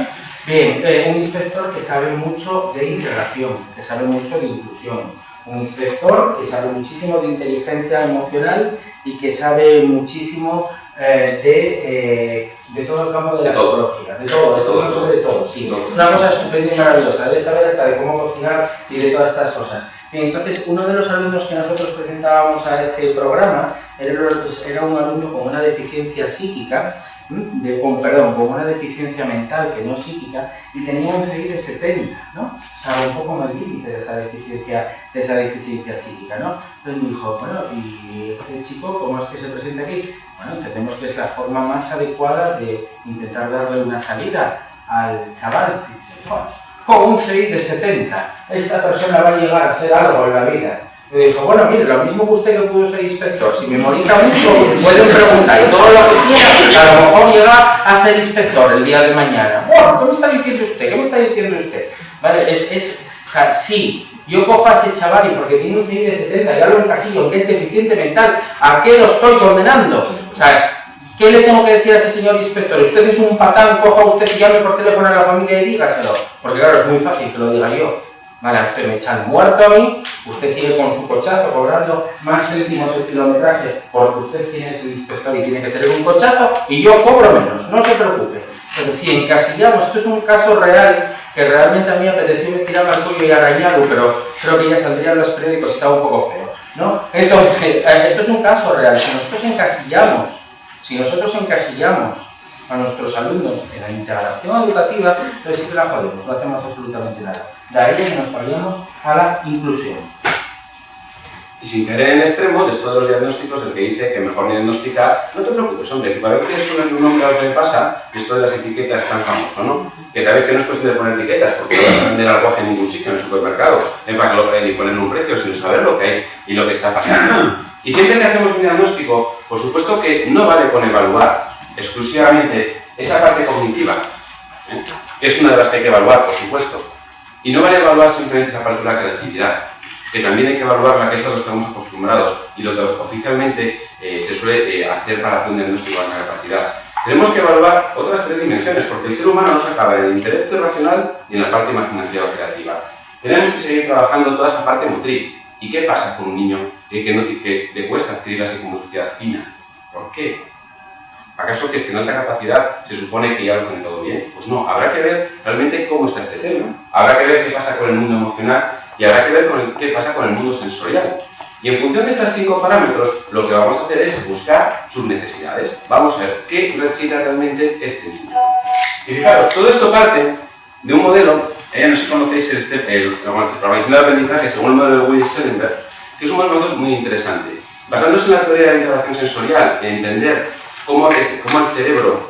Bien, un inspector que sabe mucho de integración, que sabe mucho de inclusión, un inspector que sabe muchísimo de inteligencia emocional y que sabe muchísimo de todo el campo de la psicología, de todo, sí. Una cosa estupenda y maravillosa, debe saber hasta de cómo cocinar y de todas estas cosas. Bien, entonces, uno de los alumnos que nosotros presentábamos a ese programa era un alumno con una deficiencia psíquica, con una deficiencia mental que no psíquica, y tenía un CI de 70, ¿no? O sea, un poco más límite de esa deficiencia psíquica, ¿no? Entonces me dijo, bueno, ¿y este chico cómo es que se presenta aquí? Bueno, entendemos que es la forma más adecuada de intentar darle una salida al chaval. Bueno, con un CI de 70, esta persona va a llegar a hacer algo en la vida. Me dijo, bueno, mire, lo mismo que usted que pudo ser inspector, si memoriza mucho, pueden preguntar y todo lo que quiera, que a lo mejor llega a ser inspector el día de mañana. Bueno, ¿qué me está diciendo usted? Vale, o sea, sí, yo cojo a ese chaval y porque tiene un CI de 70 y algo en casillo, que es deficiente mental, ¿a qué lo estoy condenando? O sea, ¿Qué le tengo que decir a ese señor inspector? Usted es un patán, coja usted y llame por teléfono a la familia y dígaselo. Porque claro, es muy fácil que lo diga yo. Vale, a usted me echan muerto a mí, usted sigue con su cochazo cobrando más céntimos de kilometraje porque usted tiene ese inspector y tiene que tener un cochazo y yo cobro menos, no se preocupe. Entonces, si encasillamos, esto es un caso real que realmente a mí me apeteció me tiraba al cuello y arañarlo, pero creo que ya saldría en los periódicos y estaba un poco feo, ¿no? Entonces, esto es un caso real. Si nosotros encasillamos a nuestros alumnos en la integración educativa, entonces sí que la jodemos, no hacemos absolutamente nada. De ahí que nos fallamos a la inclusión. Y sin caer en extremo, después de los diagnósticos, el que dice que mejor diagnosticar, no te preocupes, hombre, que para ver quieres ponerle un nombre a lo que le pasa, esto de las etiquetas es tan famoso, ¿no? Que sabéis que no es cuestión de poner etiquetas, porque no vas a vender algo en ningún sitio en el supermercado, para que lo creen y ponen un precio, sino saber lo que hay y lo que está pasando. Y siempre que hacemos un diagnóstico, por supuesto que no vale con evaluar exclusivamente esa parte cognitiva, que es una de las que hay que evaluar, por supuesto. Y no vale evaluar simplemente esa parte de la creatividad, que también hay que evaluar la que es lo que estamos acostumbrados y lo que oficialmente se suele hacer para hacer un diagnóstico de la capacidad. Tenemos que evaluar otras tres dimensiones, porque el ser humano no se acaba en el intelecto racional y en la parte imaginativa o creativa. Tenemos que seguir trabajando toda esa parte motriz. ¿Y qué pasa con un niño que le cuesta adquirir la psicomotricidad fina? ¿Por qué? ¿Acaso que es que en alta capacidad se supone que ya lo hacen todo bien? Pues no, habrá que ver realmente cómo está este tema. Habrá que ver qué pasa con el mundo emocional y habrá que ver qué pasa con el mundo sensorial. Y en función de estos 5 parámetros, lo que vamos a hacer es buscar sus necesidades. Vamos a ver qué necesita realmente este niño. Y fijaros, todo esto parte de un modelo, no sé si conocéis la programación de aprendizaje según el modelo de Willis-Schellenberg, que es un modelo muy interesante. Basándose en la teoría de la integración sensorial, en entender cómo el cerebro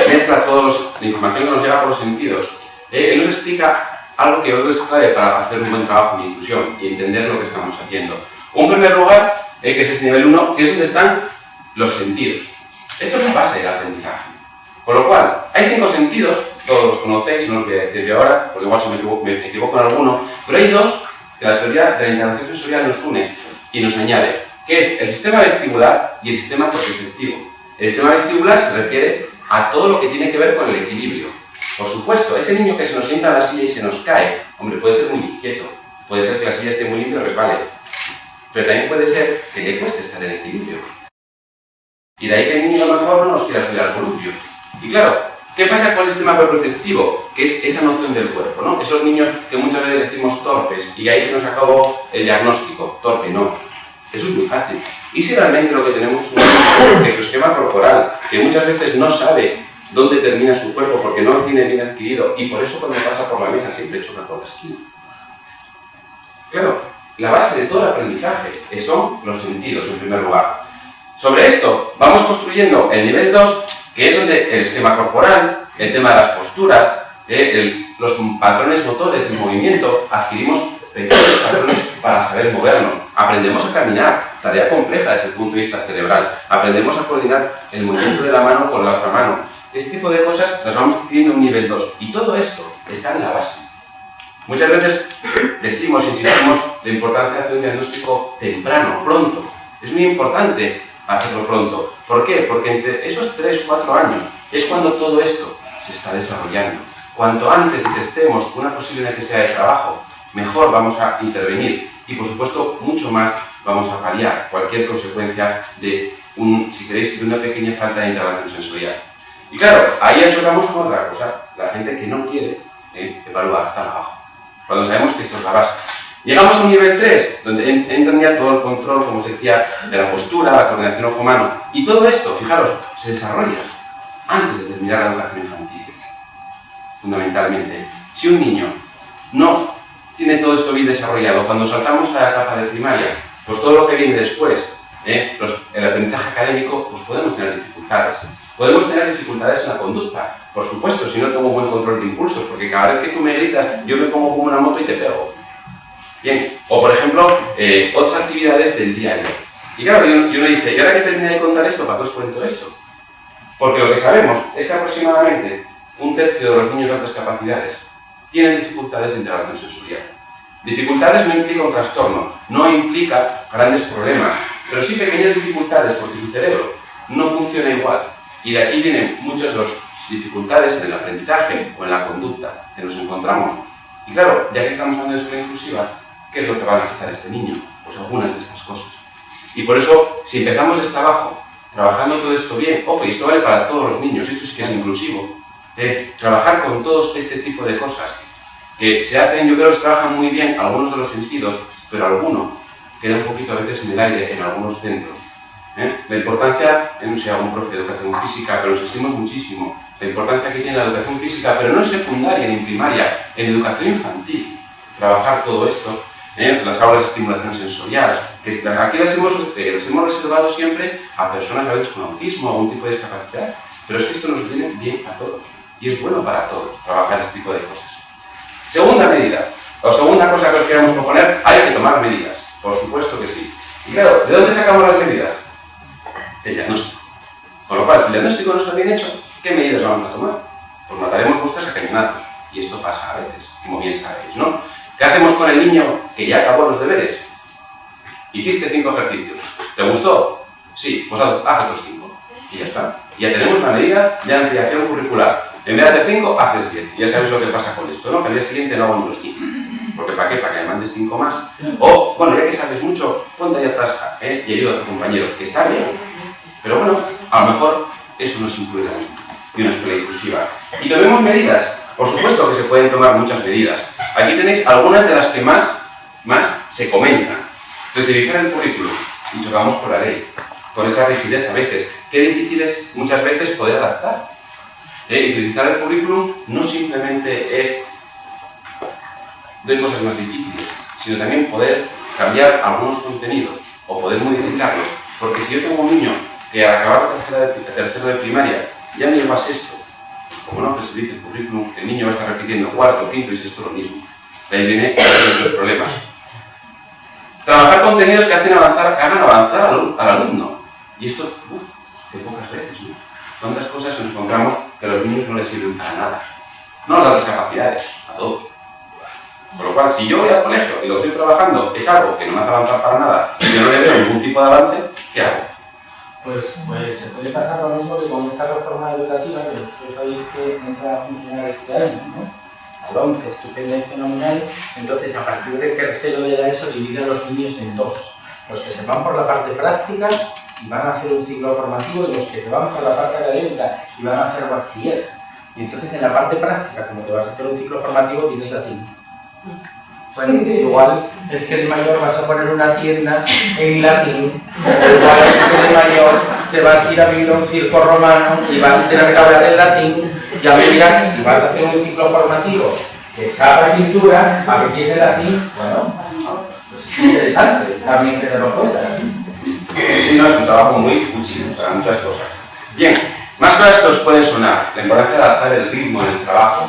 mezcla toda la información que nos llega por los sentidos, él nos explica algo que hoy es clave para hacer un buen trabajo en inclusión y entender lo que estamos haciendo. En primer lugar, que es ese nivel 1, que es donde están los sentidos. Esto es la base del aprendizaje. Con lo cual, hay 5 sentidos, todos los conocéis, no os voy a decir yo ahora, porque igual me equivoco en alguno, pero hay 2 que la teoría de la integración sensorial nos une y nos añade, que es el sistema vestibular y el sistema proprioceptivo. El sistema vestibular se refiere a todo lo que tiene que ver con el equilibrio. Por supuesto, ese niño que se nos sienta en la silla y se nos cae, hombre, puede ser muy inquieto, puede ser que la silla esté muy limpia y resbale, pero también puede ser que le cueste estar en equilibrio. Y de ahí que el niño a lo mejor no nos quiera subir al columpio. Y claro, ¿qué pasa con el sistema proprioceptivo? Que es esa noción del cuerpo, ¿no? Esos niños que muchas veces decimos torpes y ahí se nos acabó el diagnóstico, torpe, no. Eso es muy fácil. Y si realmente lo que tenemos es un que su esquema corporal, que muchas veces no sabe dónde termina su cuerpo porque no lo tiene bien adquirido y por eso cuando pasa por la mesa siempre choca con la esquina. Claro, la base de todo el aprendizaje son los sentidos en primer lugar. Sobre esto vamos construyendo el nivel 2, que es donde el esquema corporal, el tema de las posturas, los patrones motores del movimiento, adquirimos pequeños patrones para saber movernos. Aprendemos a caminar, tarea compleja desde el punto de vista cerebral. Aprendemos a coordinar el movimiento de la mano con la otra mano. Este tipo de cosas las vamos adquiriendo en un nivel 2. Y todo esto está en la base. Muchas veces decimos, insistimos, la importancia de hacer un diagnóstico temprano, pronto. Es muy importante hacerlo pronto. ¿Por qué? Porque entre esos 3-4 años es cuando todo esto se está desarrollando. Cuanto antes detectemos una posible necesidad de trabajo, mejor vamos a intervenir y, por supuesto, mucho más vamos a paliar cualquier consecuencia de, si queréis, de una pequeña falta de integración sensorial. Y claro, ahí ayudamos con otra cosa, la gente que no quiere evaluar tan abajo, cuando sabemos que esto es la base. Llegamos a un nivel 3, donde entra ya todo el control, como os decía, de la postura, la coordinación ojo-mano, y todo esto, fijaros, se desarrolla antes de terminar la educación infantil. Fundamentalmente, si un niño no tiene todo esto bien desarrollado, cuando saltamos a la etapa de primaria, pues todo lo que viene después, el aprendizaje académico, pues podemos tener dificultades. Podemos tener dificultades en la conducta, por supuesto, si no tengo buen control de impulsos, porque cada vez que tú me gritas, yo me pongo como una moto y te pego. Bien, o por ejemplo, otras actividades del día a día. Y claro, yo me dice, ¿y ahora que terminé de contar esto, para qué os cuento esto? Porque lo que sabemos es que aproximadamente 1/3 de los niños de altas capacidades tienen dificultades de integración sensorial. Dificultades no implica un trastorno, no implica grandes problemas, pero sí pequeñas dificultades porque su cerebro no funciona igual Y de aquí vienen muchas de las dificultades en el aprendizaje o en la conducta que nos encontramos. Y claro, ya que estamos hablando de escuela inclusiva, ¿qué es lo que va a necesitar este niño? Pues algunas de estas cosas. Y por eso, si empezamos desde abajo, trabajando todo esto bien, ojo, y esto vale para todos los niños, esto sí que es inclusivo, trabajar con todos este tipo de cosas, que se hacen, yo creo que se trabajan muy bien algunos de los sentidos, pero alguno queda un poquito a veces en el aire en algunos centros. La importancia, no sé, algún profe de educación física, pero nos insistimos muchísimo, la importancia que tiene la educación física, pero no en secundaria ni en primaria, en educación infantil, trabajar todo esto, las aulas de estimulación sensorial, que aquí las hemos reservado siempre a personas a veces con autismo o algún tipo de discapacidad, pero es que esto nos viene bien a todos, y es bueno para todos trabajar este tipo de cosas. Segunda medida, o segunda cosa que os queremos proponer, hay que tomar medidas, por supuesto que sí. Y claro, ¿de dónde sacamos las medidas? Del diagnóstico. Con lo cual, si el diagnóstico no está bien hecho, ¿qué medidas vamos a tomar? Pues mataremos moscas a cañonazos, y esto pasa a veces, como bien sabéis, ¿no? ¿Qué hacemos con el niño que ya acabó los deberes? Hiciste 5 ejercicios. ¿Te gustó? Sí, pues haz otros 5. Y ya está. Ya tenemos una medida de ampliación curricular. En vez de hacer 5, haces 10. Y ya sabes lo que pasa con esto, ¿no? Que al día siguiente no hago ni los 5. Porque ¿para qué? Para que me mandes 5 más. O, bueno, ya que sabes mucho, ponte ahí atrás y ayuda a tu compañero, que está bien. Pero bueno, a lo mejor eso no es incluir de una escuela inclusiva. Y tomemos medidas. Por supuesto que se pueden tomar muchas medidas. Aquí tenéis algunas de las que más se comentan. Flexibilizar el currículum. Y tocamos por la ley. Con esa rigidez a veces. Qué difícil es muchas veces poder adaptar. Y flexibilizar el currículum no simplemente es de cosas más difíciles, sino también poder cambiar algunos contenidos o poder modificarlos. Porque si yo tengo un niño que al acabar tercero de primaria ya me lleva a sexto, como no flexibilice el currículum, el niño va a estar repitiendo cuarto, quinto y sexto lo mismo. De ahí vienen los problemas. Trabajar contenidos que hagan avanzar al alumno. Y esto, de pocas veces, ¿no? ¿Cuántas cosas nos encontramos que a los niños no les sirven para nada? No nos dan las capacidades, a todos. Por lo cual, si yo voy al colegio y lo estoy trabajando, es algo que no me hace avanzar para nada y yo no le veo ningún tipo de avance, ¿qué hago? Pues se puede pasar lo mismo que con esta reforma educativa que vosotros sabéis que entra a funcionar este año, ¿no? Al 11, estupenda y fenomenal. Entonces, a partir del tercero de la ESO, divide a los niños en 2. Los que se van por la parte práctica y van a hacer un ciclo formativo, y los que se van por la parte académica y van a hacer bachiller. Y entonces, en la parte práctica, como te vas a hacer un ciclo formativo, tienes latín. Bueno, igual es que de mayor vas a poner una tienda en latín, o igual es que de mayor te vas a ir a vivir a un circo romano y vas a tener que hablar en latín. Ya me dirás, si vas a hacer un ciclo formativo de chapa y cintura, a ver qué es el latín. Bueno, pues es interesante también tenerlo en cuenta. Sí, no, es un trabajo muy útil para muchas cosas. Bien, más cosas que os pueden sonar. La importancia de adaptar el ritmo en el trabajo.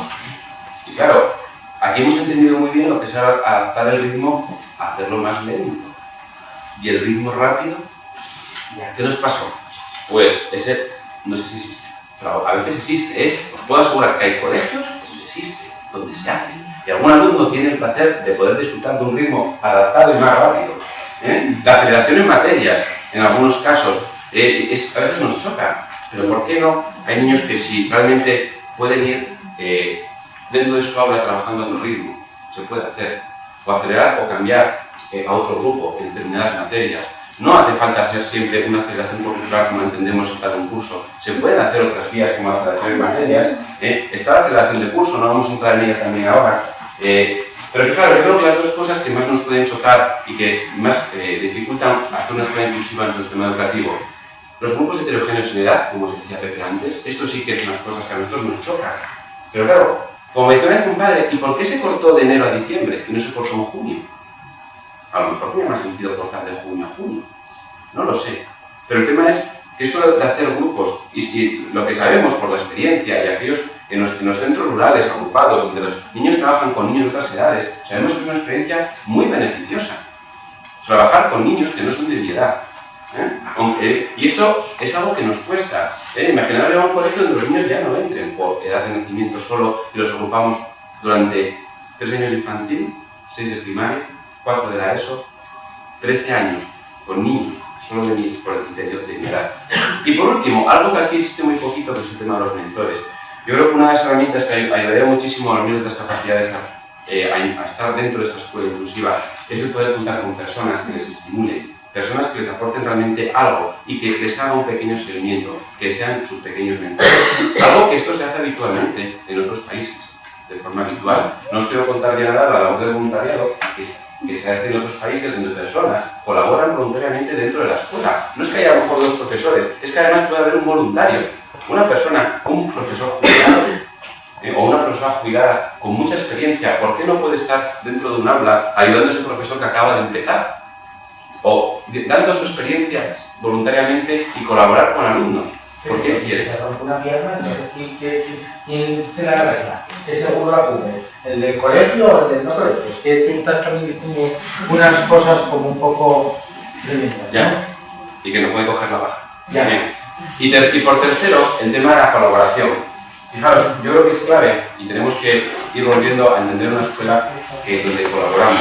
Y claro, aquí hemos entendido muy bien lo que es adaptar el ritmo a hacerlo más lento. Y el ritmo rápido, ¿qué nos pasó? Pues ese, no sé si existe, pero a veces existe, ¿eh? Os puedo asegurar que hay colegios donde existe, donde se hace. Y algún alumno tiene el placer de poder disfrutar de un ritmo adaptado y más rápido. La aceleración en materias, en algunos casos, a veces nos choca. Pero ¿por qué no? Hay niños que si realmente pueden ir dentro de su aula trabajando a otro ritmo, se puede hacer, o acelerar o cambiar a otro grupo en determinadas materias. No hace falta hacer siempre una aceleración curricular como entendemos en cada un curso. Se pueden hacer otras vías como aceleración en materias. Está la aceleración de curso, no vamos a entrar en ella también ahora. Pero claro, yo creo que las dos cosas que más nos pueden chocar y que más dificultan hacer una escuela inclusiva en el sistema educativo, los grupos heterogéneos en edad, como os decía Pepe antes, esto sí que es unas cosas que a nosotros nos chocan. Pero claro, como me decía un padre, ¿y por qué se cortó de enero a diciembre y no se cortó en junio? A lo mejor tiene más sentido cortar de junio a junio. No lo sé. Pero el tema es que esto de hacer grupos, y lo que sabemos por la experiencia y aquellos en los centros rurales agrupados, donde los niños trabajan con niños de otras edades, sabemos que es una experiencia muy beneficiosa. Trabajar con niños que no son de mi edad. Y esto es algo que nos cuesta. Imaginar un colegio donde los niños ya no entren por edad de nacimiento solo y los agrupamos durante 3 años de infantil, 6 de primaria, 4 de la ESO, 13 años con niños solo por el criterio de mi edad. Y por último, algo que aquí existe muy poquito, que es el tema de los mentores. Yo creo que una de las herramientas que ayudaría muchísimo a los niños de discapacidades a estar dentro de esta escuela inclusiva es el poder contar con personas que les estimulen, personas que les aporten realmente algo y que les haga un pequeño seguimiento, que sean sus pequeños mentores. Algo que esto se hace habitualmente en otros países, de forma habitual. No os quiero contar ya nada la labor del voluntariado que se hace en otros países donde personas colaboran voluntariamente dentro de la escuela. No es que haya a lo mejor 2 profesores, es que además puede haber un voluntario, una persona, un profesor jubilado, o una profesora jubilada con mucha experiencia. ¿Por qué no puede estar dentro de un aula ayudando a ese profesor que acaba de empezar? O dando su experiencia voluntariamente y colaborar con alumnos. ¿Por qué quiere? Se rompe una pierna, entonces ¿quién se la arregla? ¿Qué seguro la cubre? ¿El del colegio o el del no colegio? Es que tú estás también diciendo unas cosas como un poco tremendas. Ya. Y que no puede coger la baja. Ya. Bien. Y por tercero, el tema de la colaboración. Fijaros, yo creo que es clave y tenemos que ir volviendo a entender una escuela donde colaboramos.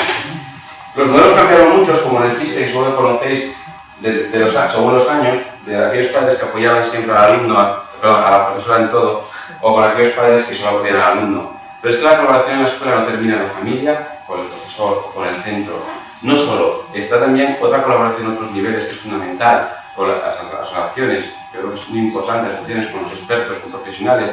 Los modelos cambiaron muchos, como en el chiste que seguro que conocéis de los buenos años, de aquellos padres que apoyaban siempre al alumno, a la profesora en todo, o con aquellos padres que solo apoyan al alumno. Pero es que la colaboración en la escuela no termina en la familia, con el profesor o con el centro. No solo, está también otra colaboración en otros niveles que es fundamental, con las asociaciones, yo creo que es muy importante, asociaciones con los expertos, con profesionales,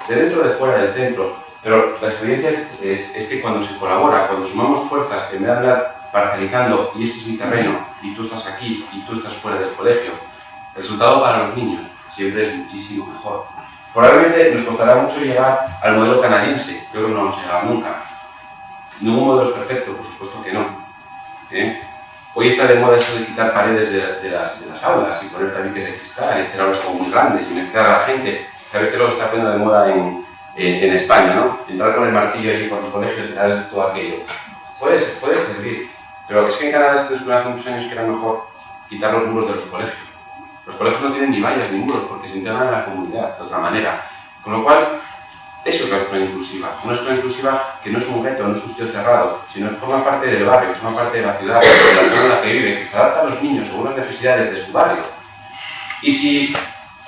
de dentro o de fuera del centro. Pero la experiencia es que cuando se colabora, cuando sumamos fuerzas, en vez de andar parcializando, y este es mi terreno, y tú estás aquí, y tú estás fuera del colegio, el resultado para los niños siempre es muchísimo mejor. Probablemente nos costará mucho llegar al modelo canadiense, yo creo que no vamos a llegar nunca. Ningún modelo es perfecto, por supuesto que no. Hoy está de moda esto de quitar paredes de las aulas y poner tabiques de cristal y hacer aulas como muy grandes y mezclar a la gente. Sabéis que lo que está poniendo de moda en España, ¿no? Entrar con el martillo allí por el colegio y tal, todo aquello. Puede servir, pero es que en Canadá se descubrió hace muchos años que era mejor quitar los muros de los colegios. Los colegios no tienen ni vallas ni muros porque se integran en la comunidad de otra manera. Con lo cual, eso es la escuela inclusiva. Una escuela inclusiva que no es un gueto, no es un sitio cerrado, sino que forma parte del barrio, forma parte de la ciudad, de la zona en la que vive, que se adapta a los niños según las necesidades de su barrio. Y si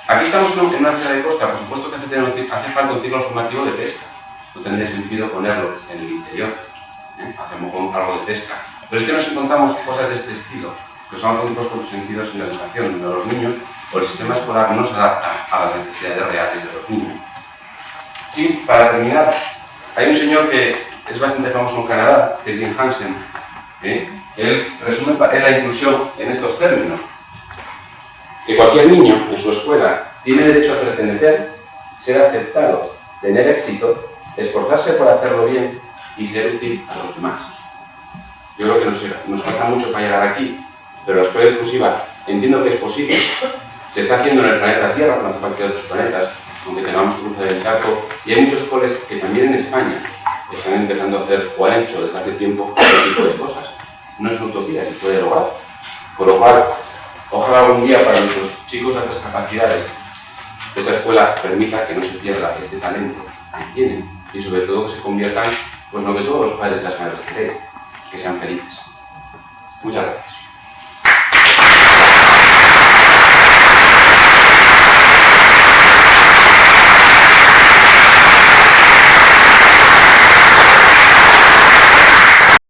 aquí estamos en una ciudad de costa, por supuesto que hace falta un ciclo formativo de pesca. No tendría sentido ponerlo en el interior. Hacemos algo de pesca. Pero es que nos encontramos cosas de este estilo, que son auténticos sentidos en la educación de los niños, o el sistema escolar no se adapta a las necesidades reales de los niños. Sí, para terminar, hay un señor que es bastante famoso en Canadá, que es Jim Hansen. Él resume la inclusión en estos términos: que cualquier niño en su escuela tiene derecho a pertenecer, ser aceptado, tener éxito, esforzarse por hacerlo bien y ser útil a los demás. Yo creo que nos falta mucho para llegar aquí, pero la escuela inclusiva entiendo que es posible. Se está haciendo en el planeta Tierra, con la parte de otros planetas, aunque tengamos que cruzar el charco, y hay muchos coles que también en España están empezando a hacer, o han hecho desde hace tiempo, este tipo de cosas. No es una utopía, se puede lograr. Con lo cual, ojalá algún día para nuestros chicos de altas capacidades, esa escuela permita que no se pierda este talento que tienen y sobre todo que se conviertan, pues lo que todos los padres y las madres queréis, que sean felices. Muchas gracias.